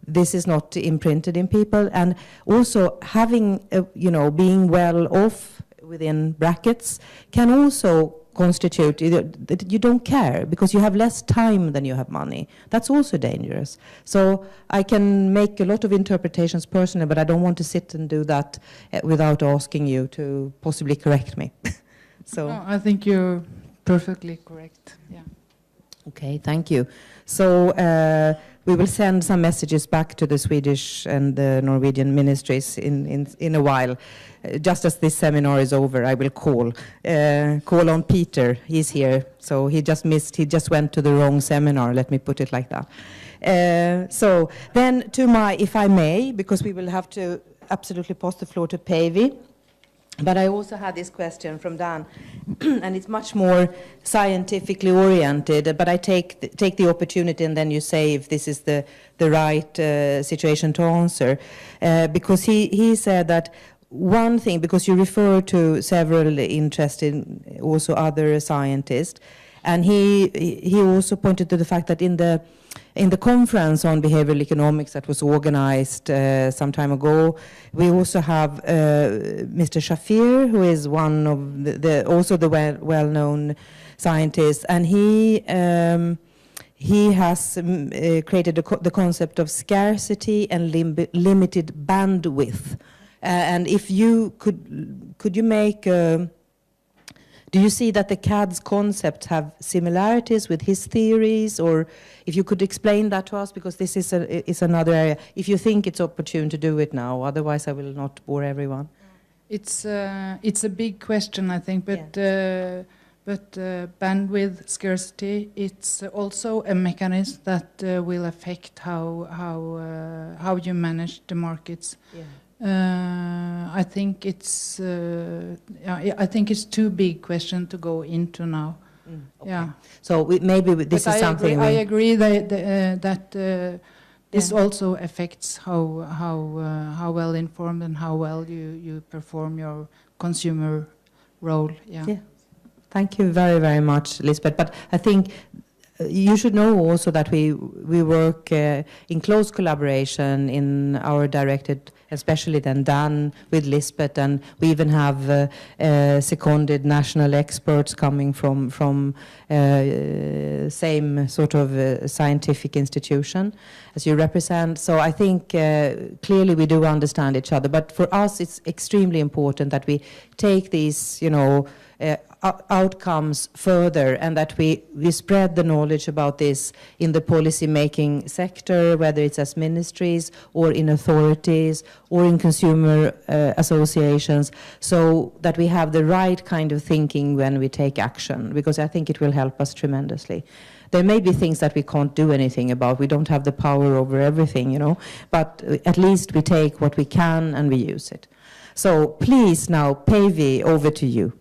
this is not imprinted in people, and also having, being well off within brackets can also constitute that you don't care because you have less time than you have money. That's also dangerous. So I can make a lot of interpretations personally, but I don't want to sit and do that without asking you to possibly correct me. So no, I think you're perfectly correct. Yeah. Okay, thank you. So we will send some messages back to the Swedish and the Norwegian ministries in a while. Just as this seminar is over, I will call on Peter. He's here, so he just went to the wrong seminar, let me put it like that. So then if I may, because we will have to absolutely pass the floor to Päïvi. But I also had this question from Dan, and it's much more scientifically oriented, but I take the opportunity and then you say if this is the right situation to answer. Because he said that one thing, because you refer to several interested, also other scientists, and he also pointed to the fact that in the conference on behavioral economics that was organized some time ago, we also have Mr. Shafir, who is one of also the well-known scientist, and he has created the concept of scarcity and limited bandwidth. And if you could you make do you see that the CAD's concepts have similarities with his theories, or if you could explain that to us, because this is another area. If you think it's opportune to do it now, otherwise I will not bore everyone. It's a big question, I think, but bandwidth scarcity, it's also a mechanism that will affect how you manage the markets. Yeah. I think it's too big question to go into now. Okay. Yeah. So maybe this is something. I agree that this also affects how well informed and how well you perform your consumer role. Yeah. Thank you very, very much, Lisbet. But I think you should know also that we work in close collaboration in our directed, especially then done with Lisbet, and we even have seconded national experts coming from same sort of scientific institution as you represent. So I think clearly we do understand each other. But for us, it's extremely important that we take these, outcomes further, and that we spread the knowledge about this in the policy making sector, whether it's as ministries or in authorities or in consumer associations, so that we have the right kind of thinking when we take action, because I think it will help us tremendously. There may be things that we can't do anything about. We don't have the power over everything, but at least we take what we can and we use it. So please now, Päïvi, over to you.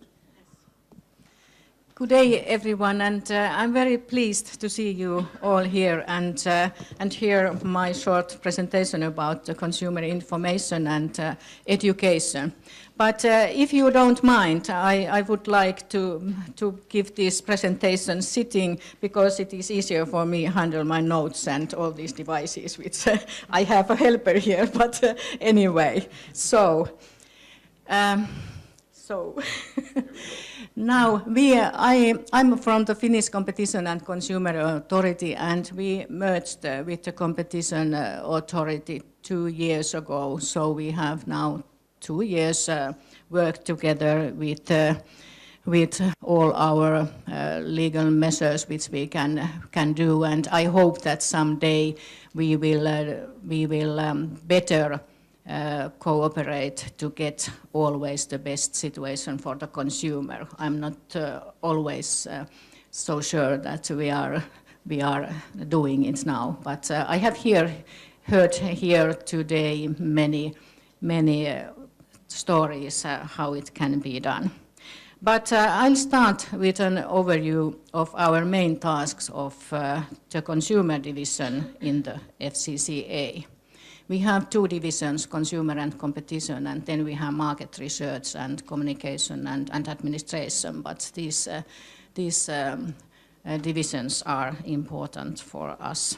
Good day, everyone, and I'm very pleased to see you all here and hear my short presentation about consumer information and education. But if you don't mind, I would like to give this presentation sitting, because it is easier for me to handle my notes and all these devices, which I have a helper here, but anyway, so now, I'm from the Finnish Competition and Consumer Authority, and we merged with the Competition Authority 2 years ago. So we have now 2 years worked together with all our legal measures which we can do, and I hope that someday we will better cooperate to get always the best situation for the consumer. I'm not always so sure that we are doing it now, but I have heard here today many stories how it can be done. But I'll start with an overview of our main tasks of the consumer division in the Fcca. We have 2 divisions, consumer and competition, and then we have market research and communication and administration, but these divisions are important for us.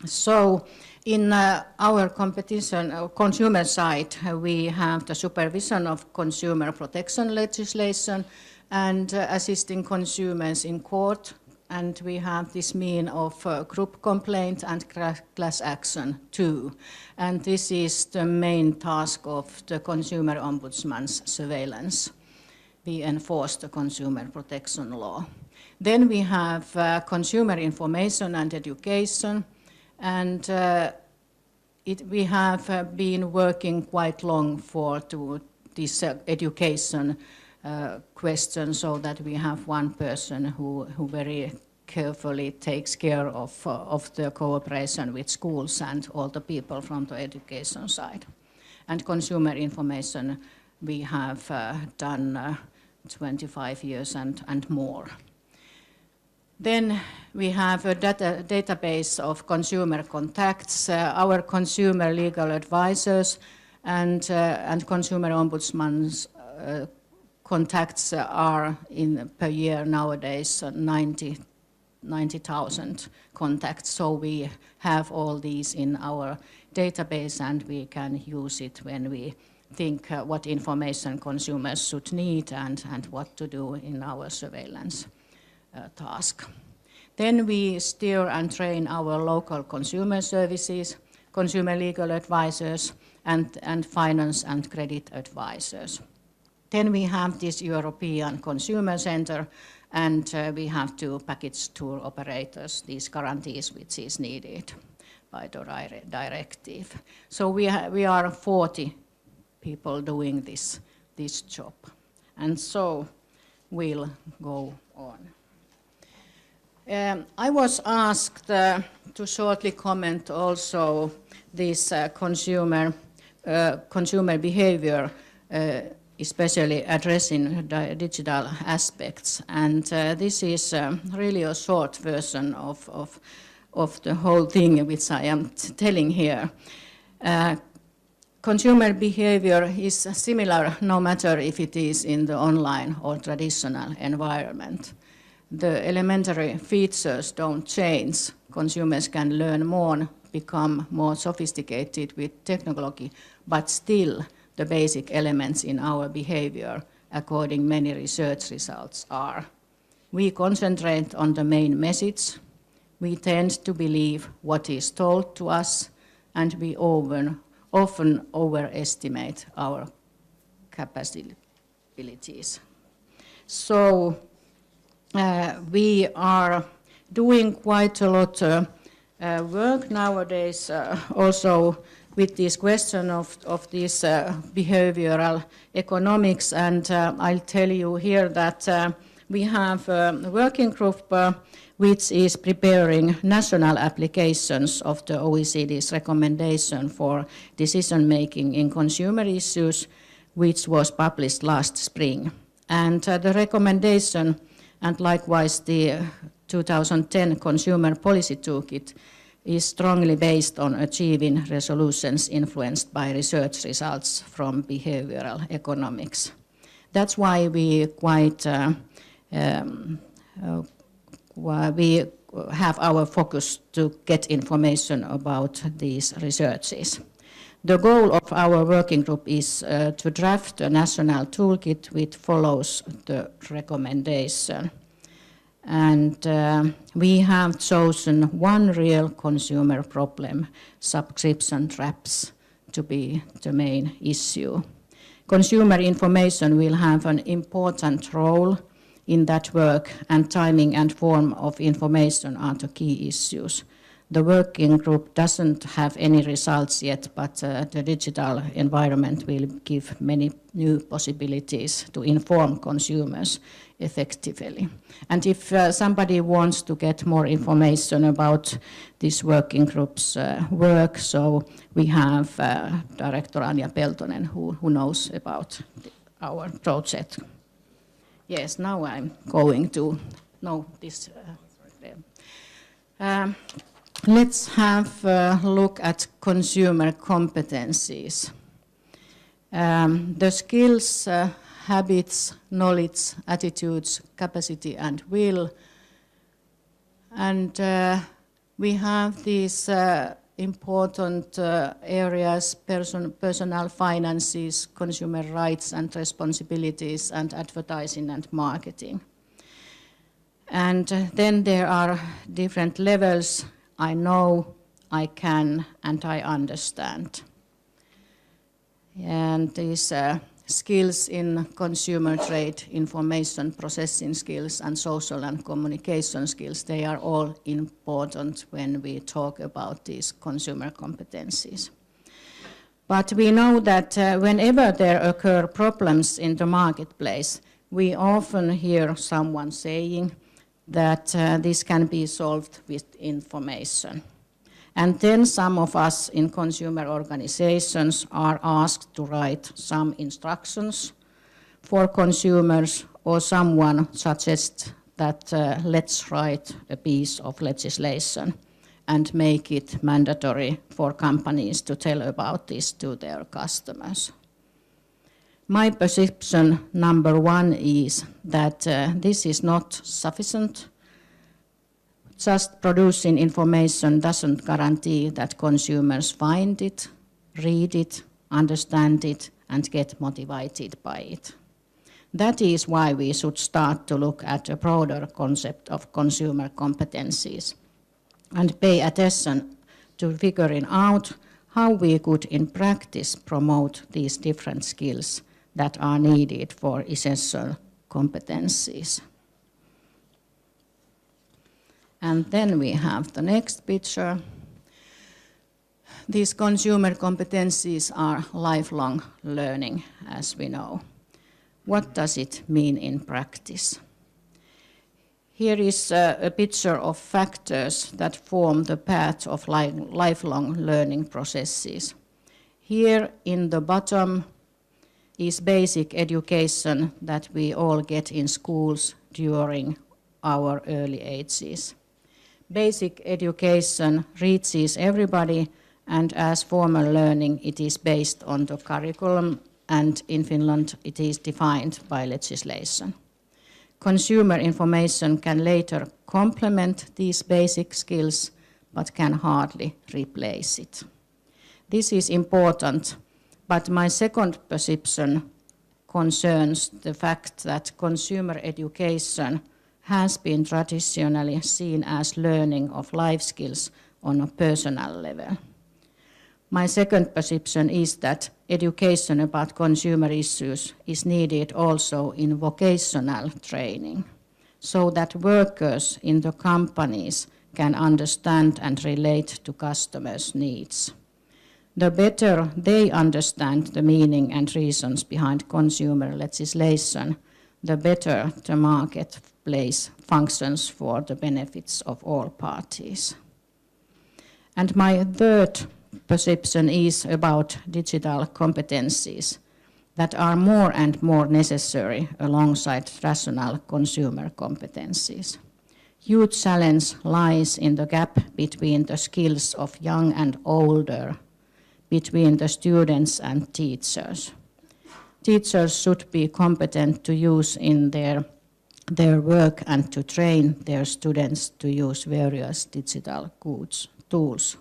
So in our consumer side, we have the supervision of consumer protection legislation and assisting consumers in court, and we have this mean of group complaint and class action too. And this is the main task of the Consumer Ombudsman's surveillance. We enforce the consumer protection law. Then we have consumer information and education, and we have been working quite long for this education question, so that we have one person who very carefully takes care of the cooperation with schools and all the people from the education side. And consumer information we have done 25 years and more. Then we have a database of consumer contacts, our consumer legal advisors and consumer ombudsman's contacts are per year nowadays 90,000 contacts. So we have all these in our database, and we can use it when we think what information consumers should need and what to do in our surveillance task. Then we steer and train our local consumer services, consumer legal advisors, and finance and credit advisors. Then we have this European Consumer Center, and we have 2 package tour operators, these guarantees which is needed by the directive. So we are 40 people doing this this job. And so we'll go on. I was asked to shortly comment also this consumer behavior, especially addressing digital aspects. And this is really a short version of the whole thing which I am telling here. Consumer behavior is similar no matter if it is in the online or traditional environment. The elementary features don't change. Consumers can learn more, become more sophisticated with technology, but still the basic elements in our behavior, according many research results, are: we concentrate on the main message, we tend to believe what is told to us, and we often overestimate our capabilities. So we are doing quite a lot of work nowadays also with this question of this behavioral economics, and I'll tell you here that we have a working group which is preparing national applications of the OECD's recommendation for decision-making in consumer issues, which was published last spring. And the recommendation, and likewise the 2010 Consumer Policy Toolkit, is strongly based on achieving resolutions influenced by research results from behavioral economics. That's why we we have our focus to get information about these researches. The goal of our working group is to draft a national toolkit which follows the recommendation. And we have chosen one real consumer problem, subscription traps, to be the main issue. Consumer information will have an important role in that work, and timing and form of information are the key issues. The working group doesn't have any results yet, but the digital environment will give many new possibilities to inform consumers effectively. And if somebody wants to get more information about this working group's work, so we have Director Anja Peltonen who knows about our project. Yes, now I'm going to know this. Let's have a look at consumer competencies. The skills, habits, knowledge, attitudes, capacity, and will. And we have these important areas: personal finances, consumer rights and responsibilities, and advertising and marketing. And then there are different levels: I know, I can, and I understand. And these skills in consumer trade, information processing skills, and social and communication skills, they are all important when we talk about these consumer competencies. But we know that whenever there occur problems in the marketplace, we often hear someone saying that this can be solved with information. And then some of us in consumer organizations are asked to write some instructions for consumers, or someone suggests that let's write a piece of legislation and make it mandatory for companies to tell about this to their customers. My perception, number one, is that this is not sufficient. Just producing information doesn't guarantee that consumers find it, read it, understand it, and get motivated by it. That is why we should start to look at a broader concept of consumer competencies and pay attention to figuring out how we could in practice promote these different skills that are needed for essential competencies. And then we have the next picture. These consumer competencies are lifelong learning, as we know. What does it mean in practice? Here is a picture of factors that form the path of lifelong learning processes. Here in the bottom is basic education that we all get in schools during our early ages. Basic education reaches everybody, and as formal learning it is based on the curriculum, and in Finland it is defined by legislation. Consumer information can later complement these basic skills, but can hardly replace it. This is important, but my second perception concerns the fact that consumer education has been traditionally seen as learning of life skills on a personal level. My second perception is that education about consumer issues is needed also in vocational training, so that workers in the companies can understand and relate to customers' needs. The better they understand the meaning and reasons behind consumer legislation, the better the marketplace functions for the benefits of all parties. And my third perception is about digital competencies that are more and more necessary alongside rational consumer competencies. Huge challenge lies in the gap between the skills of young and older, between the students and teachers. Teachers should be competent to use in their work and to train their students to use various digital tools.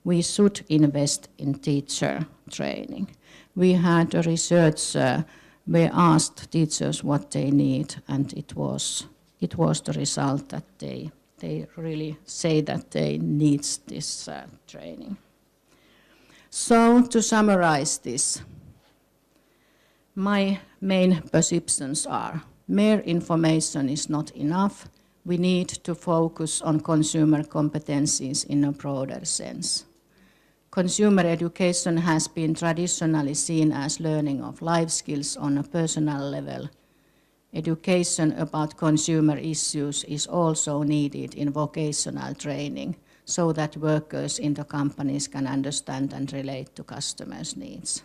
We should invest in teacher training. We had a research where asked teachers what they need, and it was the result that they really say that they need this training. So to summarize this, my main perceptions are: mere information is not enough. We need to focus on consumer competencies in a broader sense. Consumer education has been traditionally seen as learning of life skills on a personal level. Education about consumer issues is also needed in vocational training, so that workers in the companies can understand and relate to customers' needs.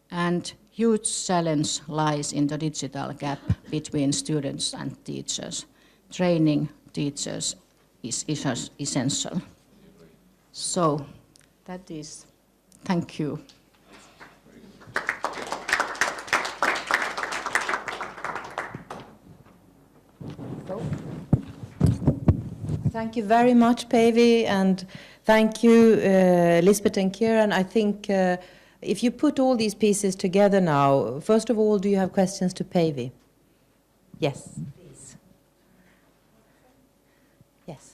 And huge challenge lies in the digital gap between students and teachers. Training teachers is essential. So that is, thank you. Thank you very much, Päïvi, and thank you, Lisbet and Ciarán. I think if you put all these pieces together now, first of all, do you have questions to Päïvi? Yes, please. Yes.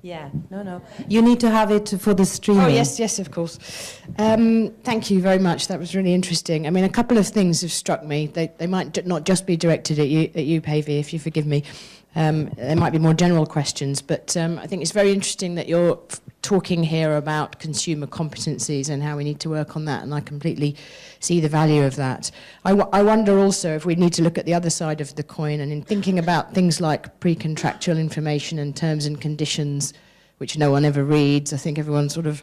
Yeah, no. You need to have it for the streaming. Oh, yes, of course. Thank you very much. That was really interesting. I mean, a couple of things have struck me. They might not just be directed at you, Päïvi, if you forgive me. There might be more general questions, but I think it's very interesting that you're talking here about consumer competencies and how we need to work on that, and I completely see the value of that. I wonder also if we need to look at the other side of the coin, and in thinking about things like pre-contractual information and terms and conditions, which no one ever reads. I think everyone sort of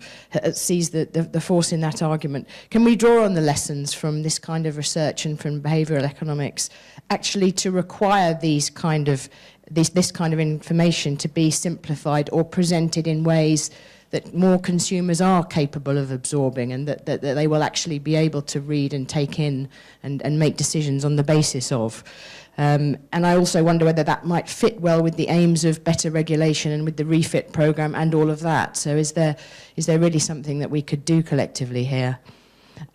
sees the force in that argument. Can we draw on the lessons from this kind of research and from behavioural economics actually to require this kind of information to be simplified or presented in ways that more consumers are capable of absorbing, and that they will actually be able to read and take in and make decisions on the basis of? And I also wonder whether that might fit well with the aims of better regulation and with the REFIT programme and all of that. So is there really something that we could do collectively here?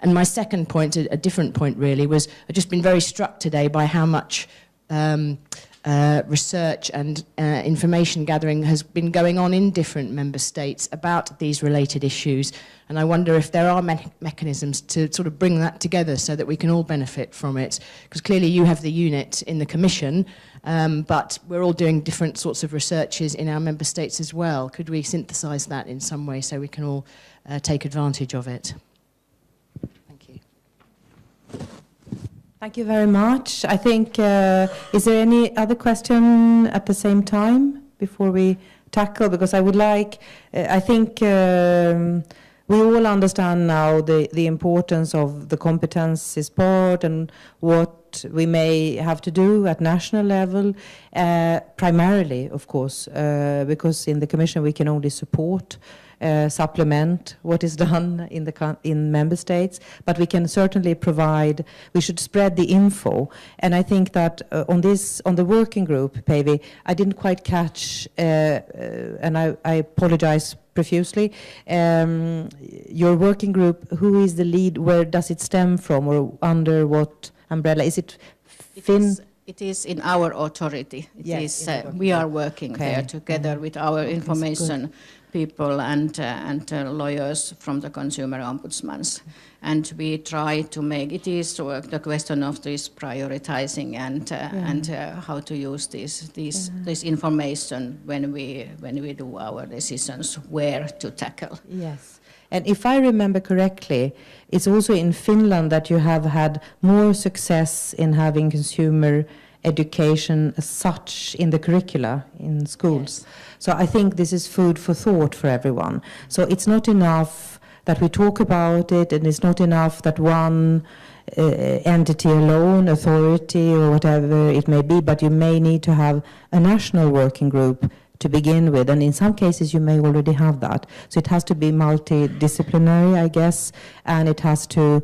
And my second point, a different point really, was I've just been very struck today by how much research and information gathering has been going on in different member states about these related issues, and I wonder if there are mechanisms to sort of bring that together so that we can all benefit from it, because clearly you have the unit in the Commission, but we're all doing different sorts of researches in our member states as well. Could we synthesise that in some way so we can all take advantage of it? Thank you. Thank you very much. I think, is there any other question at the same time before we tackle? Because I would like, I think we all understand now the importance of the competencies part and what we may have to do at national level, primarily, of course, because in the Commission we can only support, supplement what is done in member states, but we can certainly provide. We should spread the info, and I think that on the working group, Päïvi, I didn't quite catch, and I apologize profusely. Your working group, who is the lead? Where does it stem from, or under what umbrella? Is it Finn? It is in our authority. We are working there together with our information people and lawyers from the consumer ombudsmans. And we try to make, it is the question of this prioritizing and how to use this information when we do our decisions, where to tackle. Yes. And if I remember correctly, it's also in Finland that you have had more success in having consumer education as such in the curricula in schools. Yes. So I think this is food for thought for everyone. So it's not enough that we talk about it, and it's not enough that one entity alone, authority or whatever it may be, but you may need to have a national working group to begin with, and in some cases you may already have that. So it has to be multidisciplinary, I guess, and it has to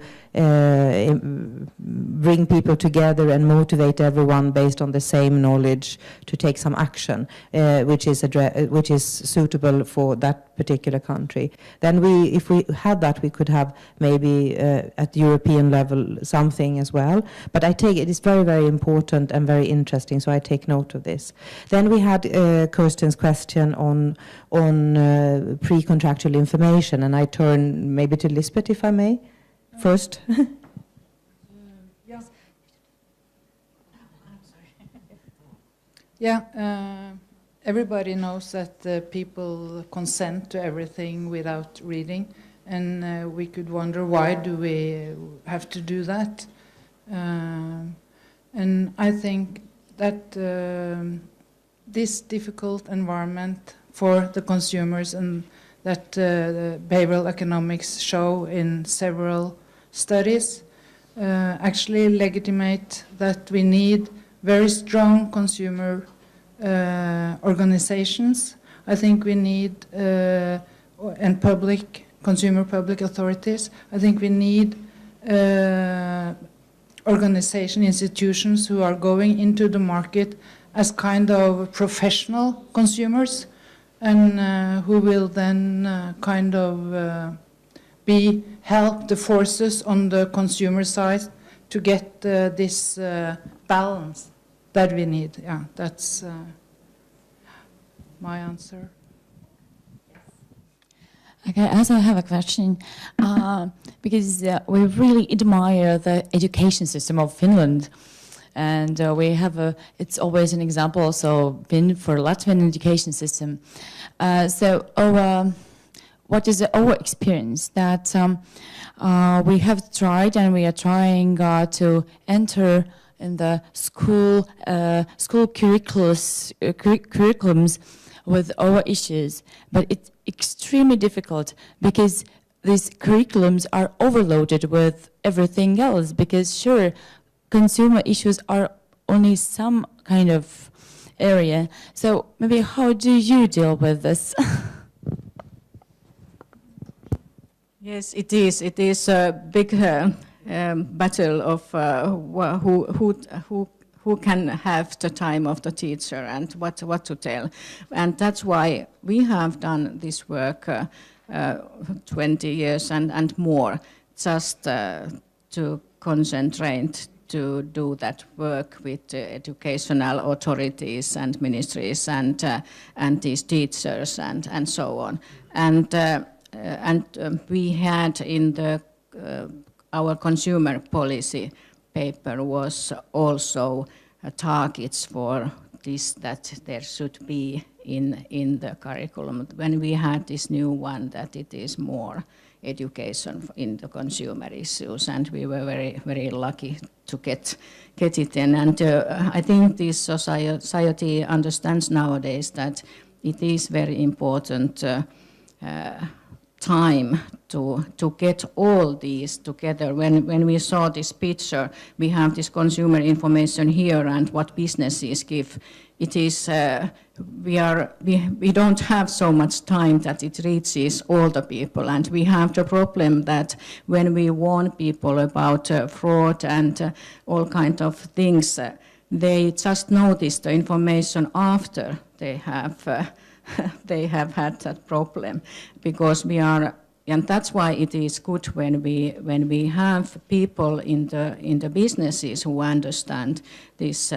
bring people together and motivate everyone based on the same knowledge to take some action, which is suitable for that particular country. Then if we had that, we could have maybe at European level something as well. But I take it is very, very important and very interesting, so I take note of this. Then we had Kirsten's question on pre-contractual information, and I turn maybe to Lisbet, if I may. First. Yes. Yeah, everybody knows that people consent to everything without reading, and we could wonder, why do we have to do that? And I think that this difficult environment for the consumers, and that the behavioral economics show in several studies, actually legitimate that we need very strong consumer organizations. I think we need, and consumer public authorities, I think we need institutions who are going into the market as kind of professional consumers, and who will then kind of help the forces on the consumer side to get this balance that we need. Yeah, that's my answer. Okay, also I have a question, because we really admire the education system of Finland, and we have it's always an example also been for Latvian education system. What is our experience that we have tried and we are trying to enter in the school curriculums with our issues, but it's extremely difficult because these curriculums are overloaded with everything else, because sure, consumer issues are only some kind of area. So maybe how do you deal with this? Yes, it is. It is a big battle of who can have the time of the teacher and what to tell. And that's why we have done this work 20 years and more, just to concentrate to do that work with educational authorities and ministries and these teachers and so on. And we had in the our consumer policy paper was also targets for this, that there should be in the curriculum. When we had this new one, that it is more education in the consumer issues, and we were very, very lucky to get it in. And I think this society understands nowadays that it is very important time to get all these together. When we saw this picture, we have this consumer information here and what businesses give. It is we don't have so much time that it reaches all the people, and we have the problem that when we warn people about fraud and all kind of things, they just notice the information after they have they have had that problem, because we are, and that's why it is good when we have people in the businesses who understand this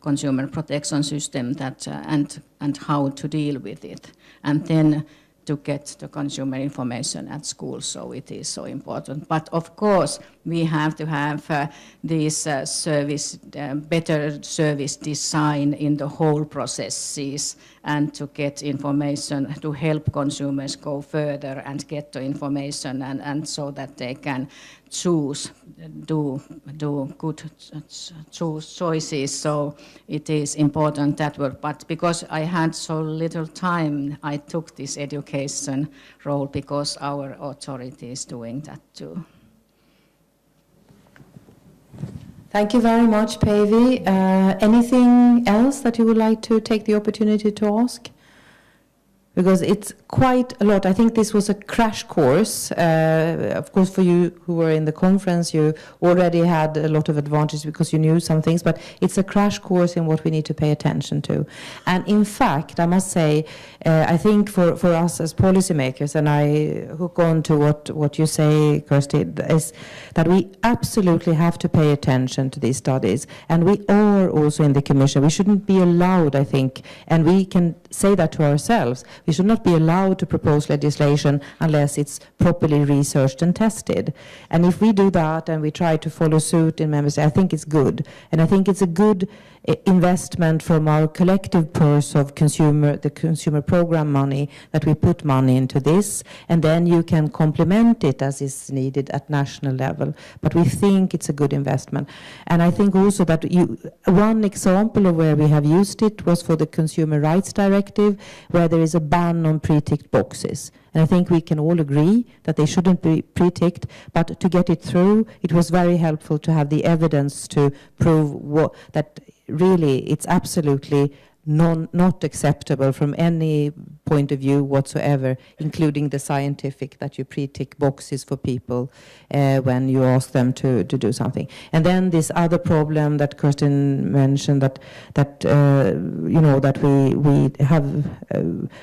consumer protection system that and how to deal with it, and then to get the consumer information at school. So it is so important. But of course, we have to have this better service design in the whole processes, and to get information to help consumers go further and get the information, and so that they can choose, do good choices. So it is important that work. But because I had so little time, I took this education role because our authority is doing that too. Thank you very much, Päïvi. Anything else that you would like to take the opportunity to ask? Because it's quite a lot. I think this was a crash course. Of course, for you who were in the conference, you already had a lot of advantages because you knew some things, but it's a crash course in what we need to pay attention to. And in fact, I must say, I think for us as policymakers, and I hook on to what you say, Kirsty, is that we absolutely have to pay attention to these studies. And we are also in the Commission. We shouldn't be allowed, I think, and we can say that to ourselves, we should not be allowed to propose legislation unless it's properly researched and tested. And if we do that and we try to follow suit in member states, I think it's good. And I think it's a good investment from our collective purse of the consumer program money, that we put money into this, and then you can complement it as is needed at national level. But we think it's a good investment. And I think also that one example of where we have used it was for the Consumer Rights Directive, where there is a ban on pre-ticked boxes. And I think we can all agree that they shouldn't be pre-ticked, but to get it through, it was very helpful to have the evidence to prove that really it's absolutely not acceptable from any point of view whatsoever, including the scientific, that you pre-tick boxes for people when you ask them to do something. And then this other problem that Kirsten mentioned, that we have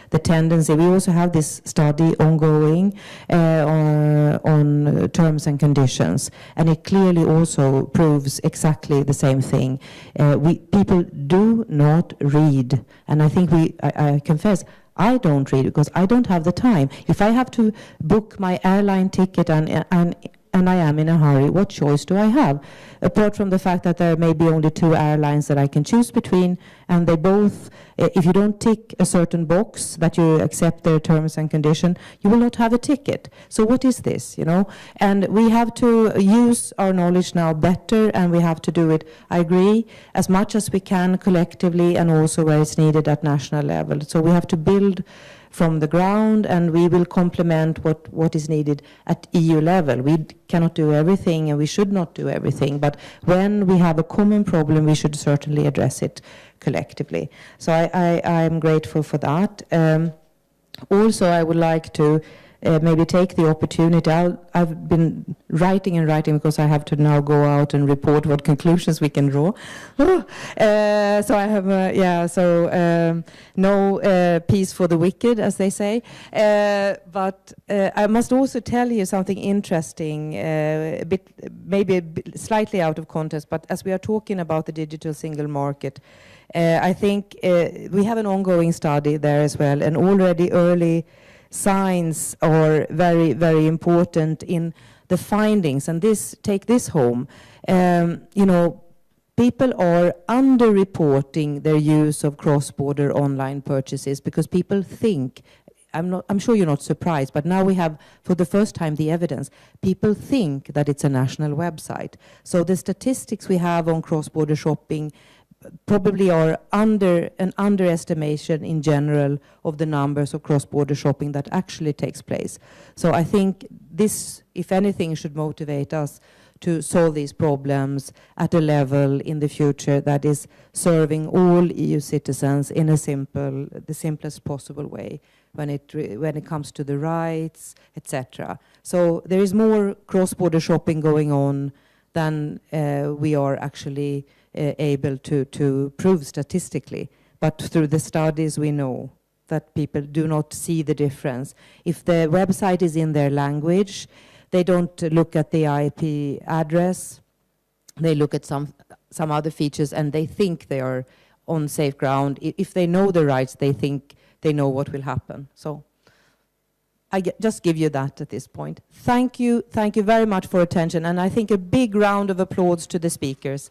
the tendency. We also have this study ongoing on terms and conditions, and it clearly also proves exactly the same thing. People do not read. And I think I confess, I don't read because I don't have the time. If I have to book my airline ticket and I am in a hurry, what choice do I have? Apart from the fact that there may be only 2 airlines that I can choose between, and they both, if you don't tick a certain box that you accept their terms and conditions, you will not have a ticket. So what is this, And we have to use our knowledge now better, and we have to do it, I agree, as much as we can collectively, and also where it's needed at national level. So we have to build from the ground, and we will complement what is needed at EU level. We cannot do everything, and we should not do everything, but when we have a common problem, we should certainly address it collectively. So I'm grateful for that. Also, I would like to maybe take the opportunity. I've been writing and writing because I have to now go out and report what conclusions we can draw. So I have, no peace for the wicked, as they say. But I must also tell you something interesting, maybe slightly out of context, but as we are talking about the digital single market, I think we have an ongoing study there as well, and already early signs are very, very important in the findings. And take this home. People are underreporting their use of cross-border online purchases because people think, I'm sure you're not surprised, but now we have, for the first time, the evidence. People think that it's a national website. So the statistics we have on cross-border shopping probably are an underestimation in general of the numbers of cross-border shopping that actually takes place. So I think this, if anything, should motivate us to solve these problems at a level in the future that is serving all EU citizens in the simplest possible way when it comes to the rights, etc. So there is more cross-border shopping going on than we are actually able to prove statistically. But through the studies we know that people do not see the difference. If the website is in their language, they don't look at the IP address, they look at some other features, and they think they are on safe ground. If they know the rights, they think they know what will happen. So I just give you that at this point. Thank you very much for attention, and I think a big round of applause to the speakers.